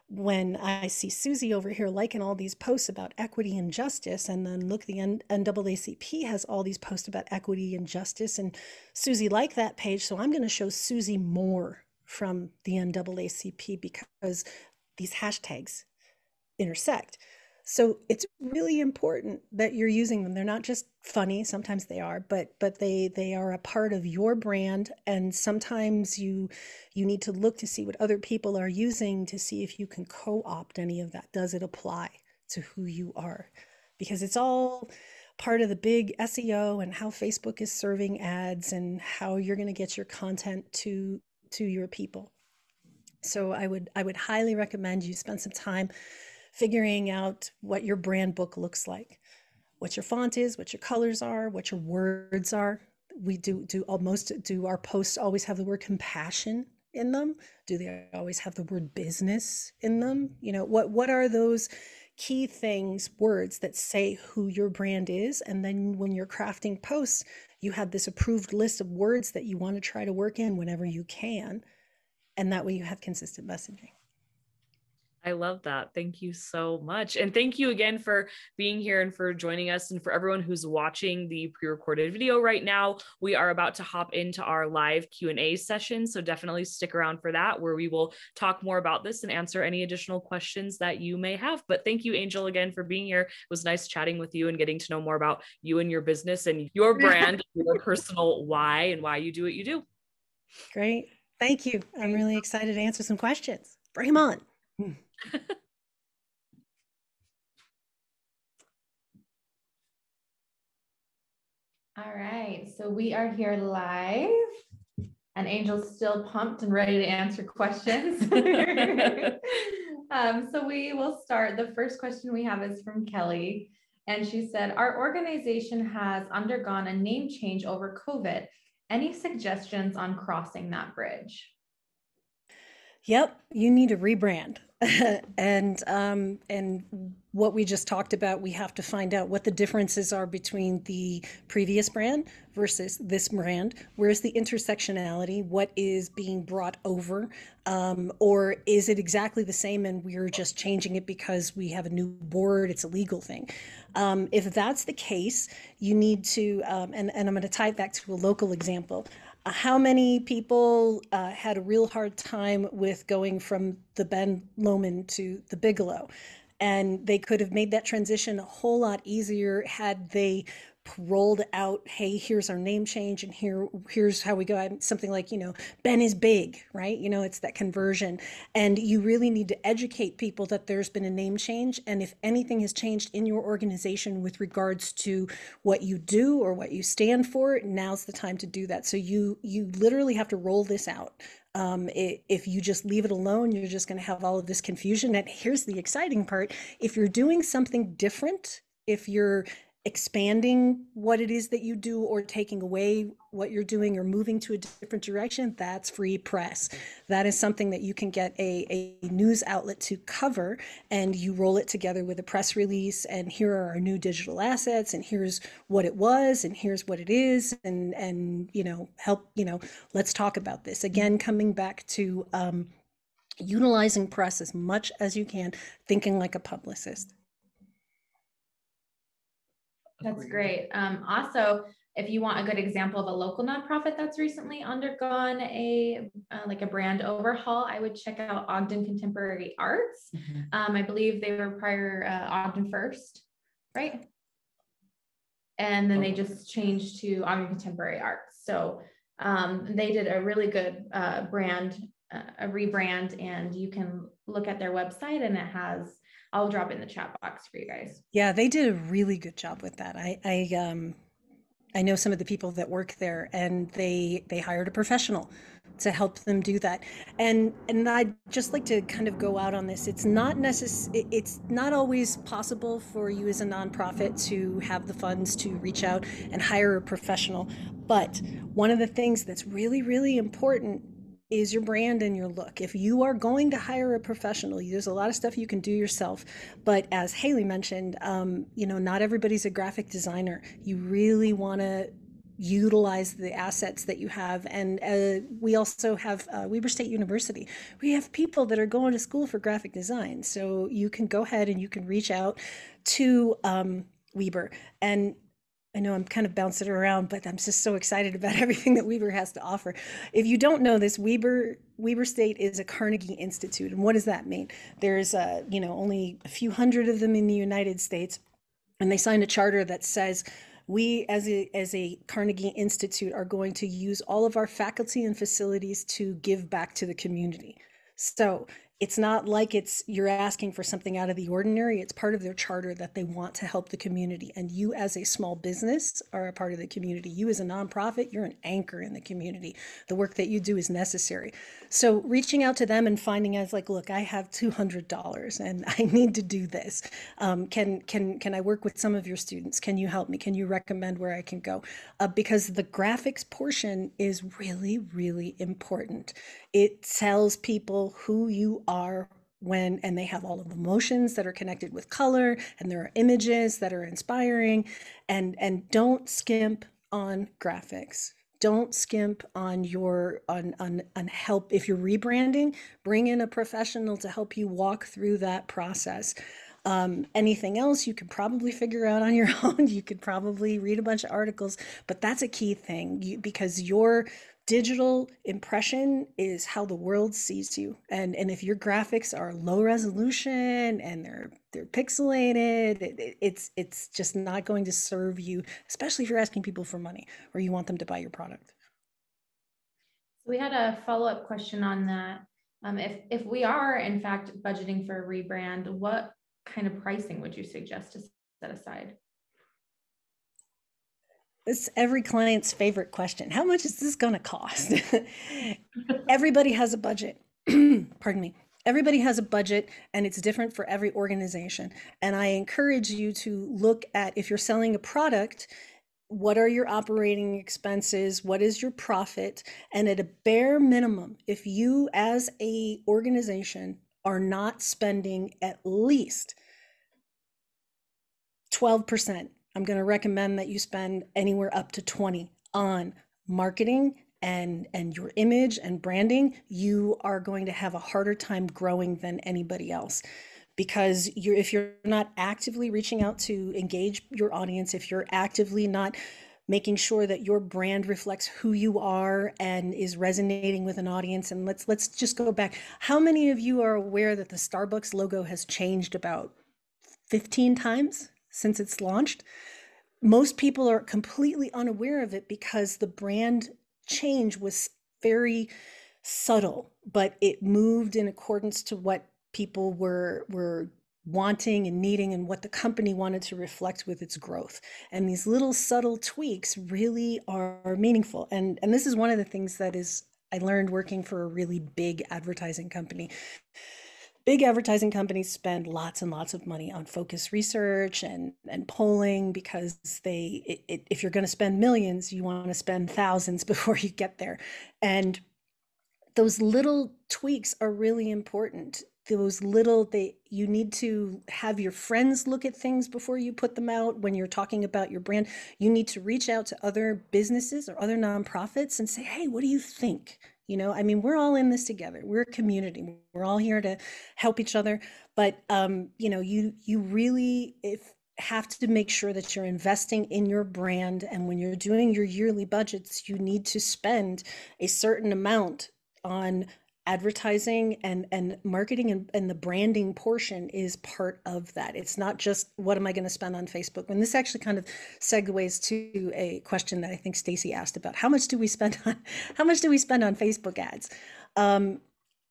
when I see Susie over here liking all these posts about equity and justice, and then look, the NAACP has all these posts about equity and justice, and Susie liked that page, so I'm going to show Susie more from the NAACP because these hashtags intersect. So it's really important that you're using them. They're not just funny, sometimes they are, but they are a part of your brand. And sometimes you need to look to see what other people are using to see if you can co-opt any of that. Does it apply to who you are? Because it's all part of the big SEO and how Facebook is serving ads and how you're going to get your content to your people. So I would highly recommend you spend some time figuring out what your brand book looks like, what your font is, what your colors are, what your words are. We do our posts always have the word compassion in them? Do they always have the word business in them? You know, what are those key things, words that say who your brand is? And then when you're crafting posts, you have this approved list of words that you want to try to work in whenever you can. And that way you have consistent messaging. I love that. Thank you so much. And thank you again for being here and for joining us. And for everyone who's watching the pre-recorded video right now, we are about to hop into our live Q&A session. So definitely stick around for that, where we will talk more about this and answer any additional questions that you may have. But thank you, Angel, again for being here. It was nice chatting with you and getting to know more about you and your business and your brand, your personal why and why you do what you do. Great. Thank you. I'm really excited to answer some questions. Bring them on. All right, so we are here live and Angel's still pumped and ready to answer questions. So we will start. The first question we have is from Kelly. And she said, our organization has undergone a name change over COVID. Any suggestions on crossing that bridge? Yep, you need a rebrand. And what we just talked about, we have to find out what the differences are between the previous brand versus this brand. Where's the intersectionality? What is being brought over? Or is it exactly the same and we're just changing it because we have a new board? It's a legal thing. If that's the case, you need to, and I'm going to tie it back to a local example. How many people had a real hard time with going from the Ben Lomond to the Bigelow? And they could have made that transition a whole lot easier had they rolled out, hey, here's our name change and here's how we go. Something like, Ben is big, right? It's that conversion. And you really need to educate people that there's been a name change. And if anything has changed in your organization with regards to what you do or what you stand for, now's the time to do that. So you literally have to roll this out. If you just leave it alone, you're just going to have all of this confusion. And here's the exciting part. If you're doing something different, if you're expanding what it is that you do or taking away what you're doing or moving to a different direction, that's free press. That is something that you can get a news outlet to cover, and you roll it together with a press release, and here are our new digital assets, and here's what it was, and here's what it is, and let's talk about this. Again, coming back to utilizing press as much as you can, thinking like a publicist. That's great. Also, if you want a good example of a local nonprofit that's recently undergone a brand overhaul, I would check out Ogden Contemporary Arts. I believe they were prior Ogden First, right? And then they just changed to Ogden Contemporary Arts. So they did a really good a rebrand, and you can look at their website, and it has, I'll drop it in the chat box for you guys. Yeah, they did a really good job with that. I know some of the people that work there, and they hired a professional to help them do that. And I'd just like to kind of go out on this. It's not always possible for you as a nonprofit to have the funds to reach out and hire a professional. But one of the things that's really, really important is your brand and your look. If you are going to hire a professional, there's a lot of stuff you can do yourself. But as Haley mentioned, not everybody's a graphic designer. You really want to utilize the assets that you have. And we also have Weber State University. We have people that are going to school for graphic design. So you can go ahead and you can reach out to Weber. And I know I'm kind of bouncing around, but I'm just so excited about everything that Weber has to offer. If you don't know this, Weber State is a Carnegie Institute, and what does that mean? There's only a few hundred of them in the United States, and they signed a charter that says we as a Carnegie Institute are going to use all of our faculty and facilities to give back to the community. So it's not like you're asking for something out of the ordinary. It's part of their charter that they want to help the community. And you as a small business are a part of the community. You as a nonprofit, you're an anchor in the community. The work that you do is necessary. So reaching out to them and finding out, like, look, I have $200 and I need to do this. Can I work with some of your students? Can you help me? Can you recommend where I can go? Because the graphics portion is really, really important. It tells people who you are and they have all of the emotions that are connected with color, and there are images that are inspiring, and don't skimp on graphics. Don't skimp on on help. If you're rebranding, bring in a professional to help you walk through that process. Anything else you could probably figure out on your own. You could probably read a bunch of articles, but that's a key thing because your digital impression is how the world sees you. And if your graphics are low resolution and they're pixelated, it's just not going to serve you, especially if you're asking people for money or you want them to buy your product. We had a follow-up question on that. If we are in fact budgeting for a rebrand, what kind of pricing would you suggest to set aside? It's every client's favorite question. How much is this going to cost? Everybody has a budget. Pardon me. Everybody has a budget, and it's different for every organization. And I encourage you to look at, if you're selling a product, what are your operating expenses? What is your profit? And at a bare minimum, if you as a organization are not spending at least 12%, I'm going to recommend that you spend anywhere up to 20 on marketing and your image and branding. You are going to have a harder time growing than anybody else, because if you're not actively reaching out to engage your audience, if you're actively not making sure that your brand reflects who you are and is resonating with an audience. And let's just go back. How many of you are aware that the Starbucks logo has changed about 15 times since it's launched? Most people are completely unaware of it because the brand change was very subtle, but it moved in accordance to what people were wanting and needing and what the company wanted to reflect with its growth. And these little subtle tweaks really are meaningful. And this is one of the things that I learned working for a really big advertising company. Big advertising companies spend lots and lots of money on focus research and polling, because if you're going to spend millions, you want to spend thousands before you get there. And those little tweaks are really important. You need to have your friends look at things before you put them out. When you're talking about your brand, you need to reach out to other businesses or other nonprofits and say, hey, what do you think? We're all in this together. We're a community. We're all here to help each other. But, you really have to make sure that you're investing in your brand. And when you're doing your yearly budgets, you need to spend a certain amount on advertising and marketing, and the branding portion is part of that. It's not just what am I going to spend on Facebook. And this actually kind of segues to a question that I think Stacy asked about how much do we spend on Facebook ads?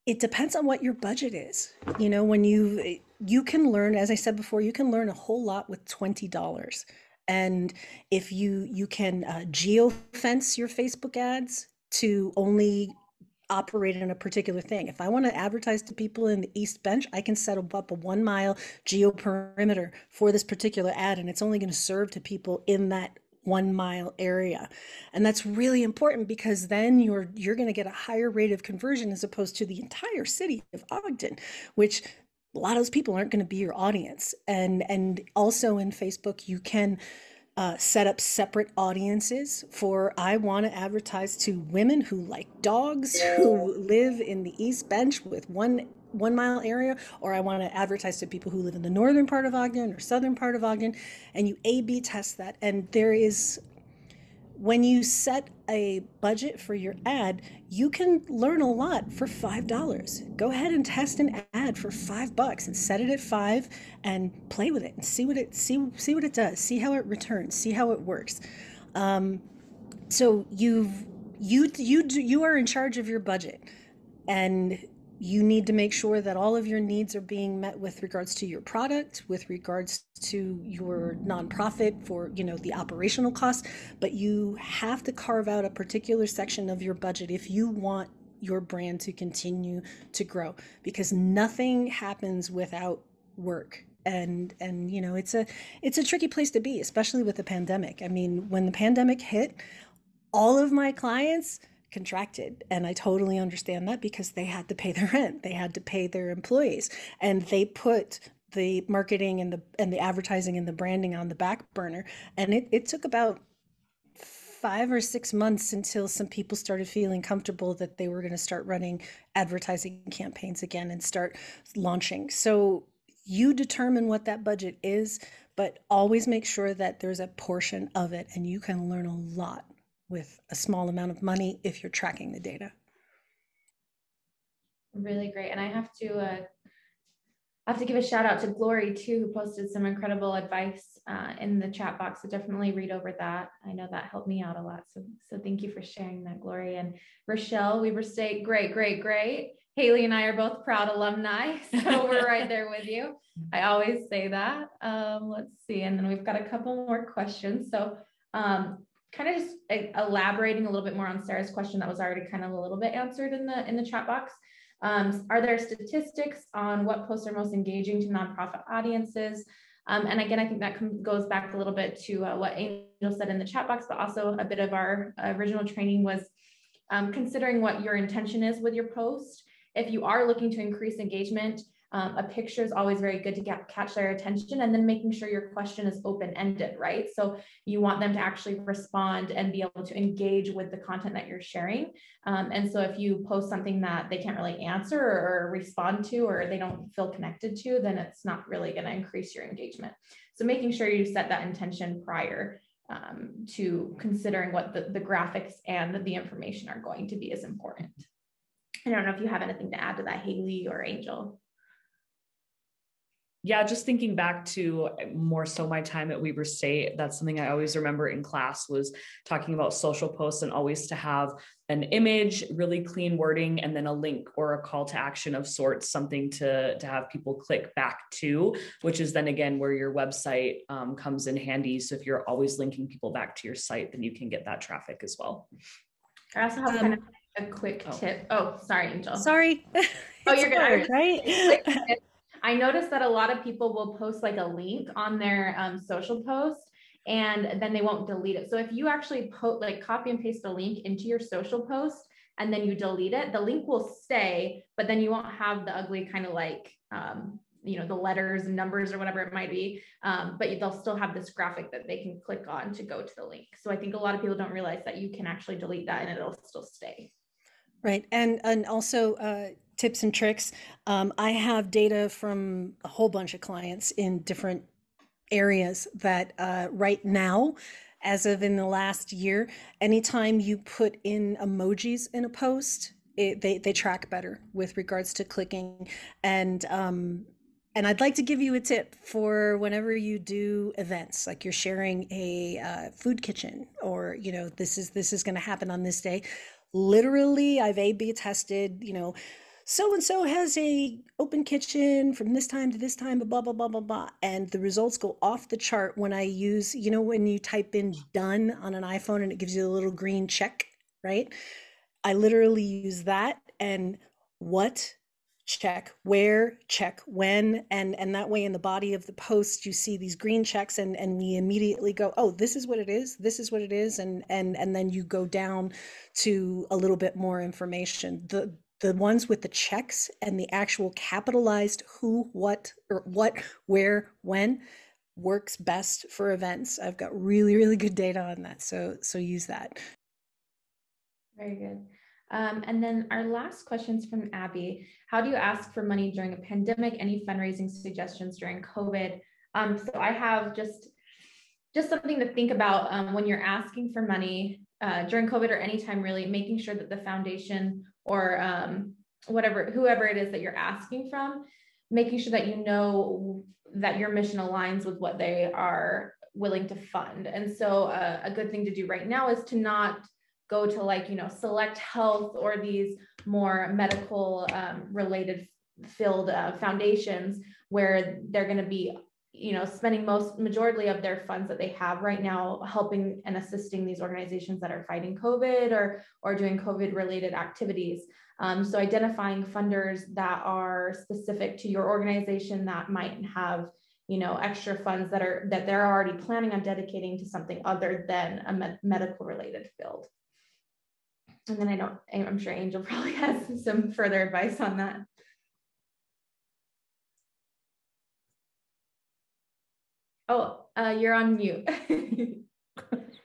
It depends on what your budget is. When you can learn, as I said before, you can learn a whole lot with $20. And if you can geo-fence your Facebook ads to only operate in a particular thing. If I want to advertise to people in the East Bench, I can set up a 1 mile geo perimeter for this particular ad, and it's only going to serve to people in that 1 mile area. And that's really important, because then you're going to get a higher rate of conversion as opposed to the entire city of Ogden, which a lot of those people aren't going to be your audience. And also in Facebook, you can set up separate audiences for, I want to advertise to women who like dogs, who live in the East Bench with one 1 mile area, or I want to advertise to people who live in the northern part of Ogden or southern part of Ogden, and you A/B test that. And when you set a budget for your ad, you can learn a lot for $5. Go ahead and test an ad for $5 and set it at 5 and play with it and see what it does, see how it returns, see how it works. So you are in charge of your budget, and you need to make sure that all of your needs are being met with regards to your product, with regards to your nonprofit for, the operational costs, but you have to carve out a particular section of your budget if you want your brand to continue to grow, because nothing happens without work. And it's a tricky place to be, especially with the pandemic. I mean, when the pandemic hit, all of my clients contracted, and I totally understand that, because they had to pay their rent, they had to pay their employees, and they put the marketing and the advertising and the branding on the back burner. And it took about 5 or 6 months until some people started feeling comfortable that they were going to start running advertising campaigns again and start launching. So you determine what that budget is, but always make sure that there's a portion of it, and you can learn a lot with a small amount of money if you're tracking the data. Really great. And I have to give a shout out to Glory too, who posted some incredible advice in the chat box. So definitely read over that. I know that helped me out a lot. So thank you for sharing that, Glory. And Rochelle Weaver State, great. Haley and I are both proud alumni, so we're right there with you. I always say that. Let's see. And then we've got a couple more questions. So kind of just elaborating a little bit more on Sarah's question that was already kind of a little bit answered in the chat box. Are there statistics on what posts are most engaging to nonprofit audiences? And again, I think that goes back a little bit to what Angel said in the chat box, but also a bit of our original training was considering what your intention is with your post. If you are looking to increase engagement, a picture is always very good to catch their attention, and then making sure your question is open-ended, right? So you want them to actually respond and be able to engage with the content that you're sharing. And so if you post something that they can't really answer or respond to, or they don't feel connected to, then it's not really going to increase your engagement. So making sure you set that intention prior to considering what the graphics and the information are going to be is important. I don't know if you have anything to add to that, Haley or Angel. Yeah, just thinking back to more so my time at Weber State, that's something I always remember in class was talking about social posts, and always to have an image, really clean wording, and then a link or a call to action of sorts, something to have people click back to, which is then again where your website comes in handy. So if you're always linking people back to your site, then you can get that traffic as well. I also have kind of a quick tip. Oh, sorry, Angel. Sorry. Oh, you're good. Right? I noticed that a lot of people will post like a link on their social post, and then they won't delete it. So if you actually copy and paste a link into your social post and then you delete it, the link will stay, but then you won't have the ugly kind of the letters and numbers or whatever it might be, but they'll still have this graphic that they can click on to go to the link. So I think a lot of people don't realize that you can actually delete that and it'll still stay. Right. And also tips and tricks. I have data from a whole bunch of clients in different areas that right now, as of in the last year, anytime you put in emojis in a post, they track better with regards to clicking. And I'd like to give you a tip for whenever you do events, like you're sharing a food kitchen, or this is going to happen on this day. Literally, I've A/B tested, so-and-so has a open kitchen from this time to this time, blah, blah, blah, blah, blah. And the results go off the chart when I use, when you type in done on an iPhone and it gives you a little green check, right? I literally use that, and what, check, where, check, when, and that way in the body of the post, you see these green checks, and we immediately go, oh, this is what it is. This is what it is. And then you go down to a little bit more information. The ones with the checks and the actual capitalized who, what, where, when works best for events. I've got really, really good data on that. So use that. Very good. And then our last question's from Abby. How do you ask for money during a pandemic? Any fundraising suggestions during COVID? So I have just something to think about when you're asking for money during COVID or anytime really, making sure that the foundation or whoever it is that you're asking from, making sure that you know that your mission aligns with what they are willing to fund. And so a good thing to do right now is to not go to like, Select Health or these more medical related filled foundations where they're going to be spending majority of their funds that they have right now helping and assisting these organizations that are fighting COVID or doing COVID related activities. So identifying funders that are specific to your organization that might have extra funds that they're already planning on dedicating to something other than a medical related field. And then I'm sure Angel probably has some further advice on that. Oh, you're on mute.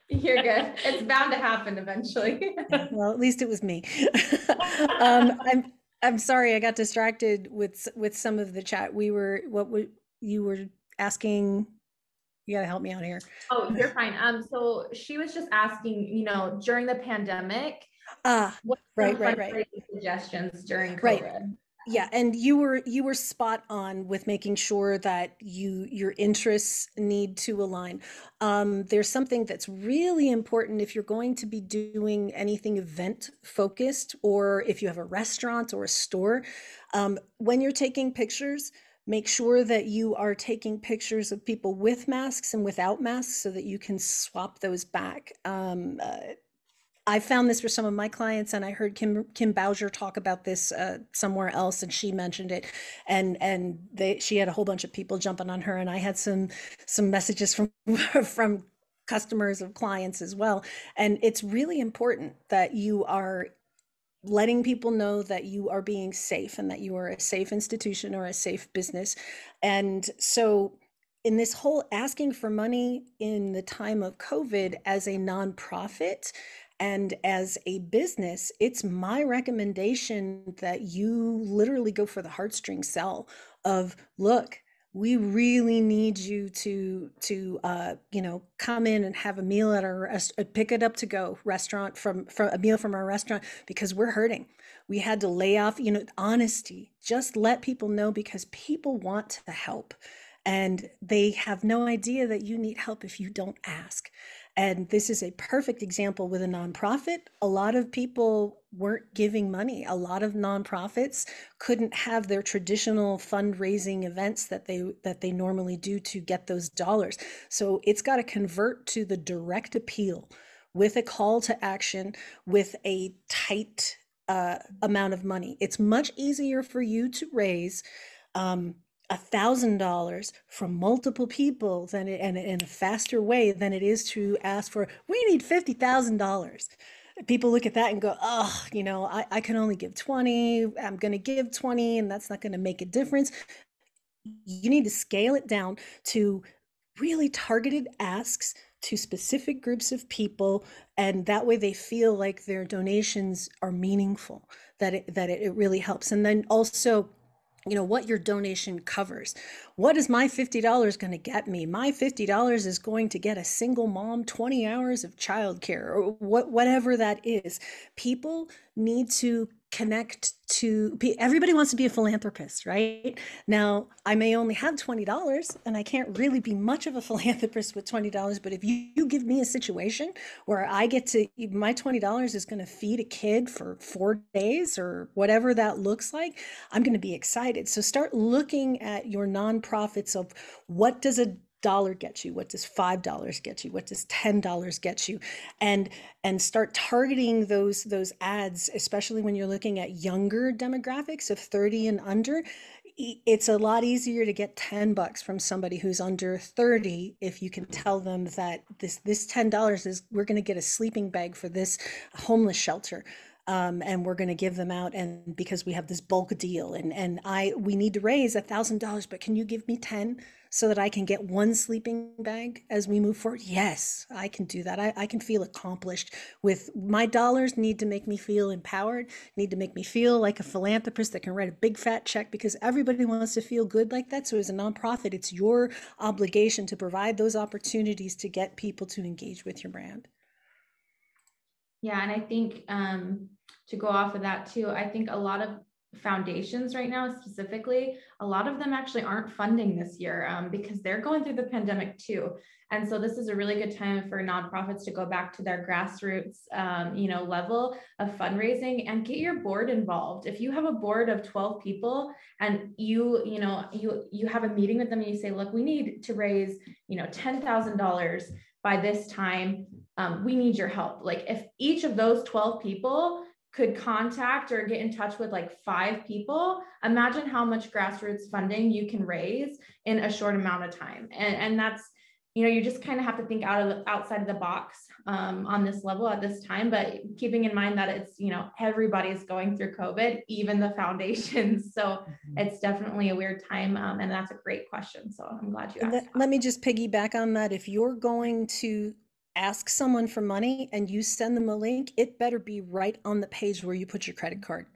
You're good. It's bound to happen eventually. Yeah, well, at least it was me. I'm sorry, I got distracted with some of the chat. You were asking? You gotta help me out here. Oh, you're fine. So she was just asking, during the pandemic, what right. Suggestions during COVID. Right. Yeah, and you were spot on with making sure that your interests need to align. There's something that's really important if you're going to be doing anything event focused, or if you have a restaurant or a store. When you're taking pictures, make sure that you are taking pictures of people with masks and without masks so that you can swap those back. I found this for some of my clients, and I heard Kim Bowser talk about this somewhere else, and she mentioned it, and she had a whole bunch of people jumping on her, and I had some messages from customers of clients as well. And it's really important that you are letting people know that you are being safe and that you are a safe institution or a safe business. And so in this whole asking for money in the time of COVID as a nonprofit and as a business, it's my recommendation that you literally go for the heartstring sell of, look, we really need you to come in and have a meal at our pick it up to go restaurant from a meal from our restaurant, because we're hurting. We had to lay off, honesty, just let people know, because people want to help and they have no idea that you need help if you don't ask. And this is a perfect example with a nonprofit. A lot of people weren't giving money. A lot of nonprofits couldn't have their traditional fundraising events that they normally do to get those dollars. So it's got to convert to the direct appeal with a call to action, with a tight amount of money. It's much easier for you to raise $1,000 from multiple people and in a faster way than it is to ask for, we need $50,000. People look at that and go, oh, I can only give 20. I'm going to give 20 and that's not going to make a difference. You need to scale it down to really targeted asks to specific groups of people, and that way they feel like their donations are meaningful, that it really helps. And then also, what your donation covers. What is my $50 going to get me? My $50 is going to get a single mom 20 hours of childcare, or whatever that is. People need to connect to, everybody wants to be a philanthropist, right? Now, I may only have $20 and I can't really be much of a philanthropist with $20, but if you give me a situation where I get to, my $20 is going to feed a kid for 4 days or whatever that looks like, I'm going to be excited. So start looking at your nonprofits of, what does a dollar get you? What does $5 get you? What does $10 get you? And start targeting those ads, especially when you're looking at younger demographics of 30 and under. It's a lot easier to get $10 from somebody who's under 30 if you can tell them that this $10 is, we're going to get a sleeping bag for this homeless shelter. and we're going to give them out, and because we have this bulk deal, and we need to raise $1,000, but can you give me 10 so that I can get one sleeping bag as we move forward? Yes, I can do that. I can feel accomplished with my dollars. Need to make me feel empowered, need to make me feel like a philanthropist that can write a big fat check, because everybody wants to feel good like that. So as a nonprofit, it's your obligation to provide those opportunities to get people to engage with your brand. Yeah, and I think to go off of that too, I think a lot of foundations right now, specifically, a lot of them actually aren't funding this year because they're going through the pandemic too. And so this is a really good time for nonprofits to go back to their grassroots, level of fundraising and get your board involved. If you have a board of 12 people and you have a meeting with them and you say, look, we need to raise, $10,000 by this time, we need your help. Like if each of those 12 people could contact or get in touch with like 5 people, imagine how much grassroots funding you can raise in a short amount of time. And that's, you just kind of have to think outside of the box on this level at this time, but keeping in mind that it's, everybody's going through COVID, even the foundations. So it's definitely a weird time. And that's a great question. So I'm glad you asked. Let me just piggyback on that. If you're going to ask someone for money and you send them a link, it better be right on the page where you put your credit card.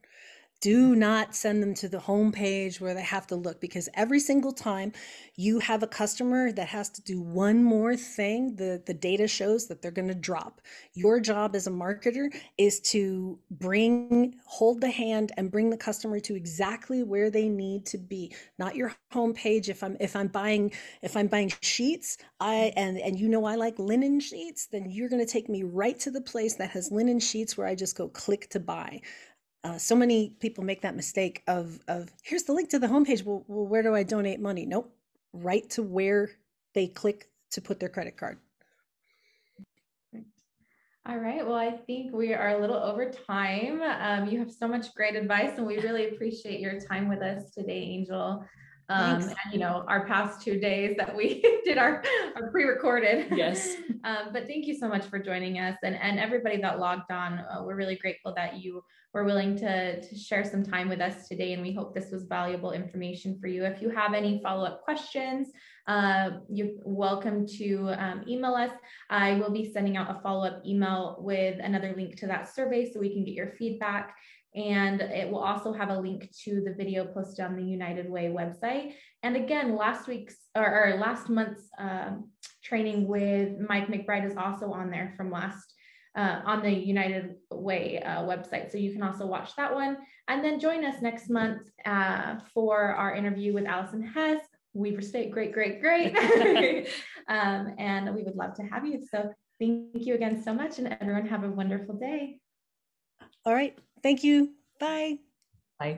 Do not send them to the home page where they have to look, because every single time you have a customer that has to do one more thing, the data shows that they're going to drop. Your job as a marketer is to hold the hand and bring the customer to exactly where they need to be, not your home page. If I'm buying sheets, I like linen sheets, then you're going to take me right to the place that has linen sheets where I just go click to buy. So many people make that mistake of here's the link to the homepage. Well, where do I donate money? Nope, right to where they click to put their credit card. All right. Well, I think we are a little over time. You have so much great advice, and we really appreciate your time with us today, Angel. And our past 2 days that we did our pre-recorded. Yes. But thank you so much for joining us, and everybody that logged on. We're really grateful that you were willing to share some time with us today, and we hope this was valuable information for you. If you have any follow-up questions, you're welcome to email us. I will be sending out a follow-up email with another link to that survey so we can get your feedback. And it will also have a link to the video posted on the United Way website. And again, last month's training with Mike McBride is also on there from on the United Way website. So you can also watch that one. And then join us next month for our interview with Allison Hess, Weaver State, great. And we would love to have you. So thank you again so much, and everyone have a wonderful day. All right. Thank you. Bye. Bye.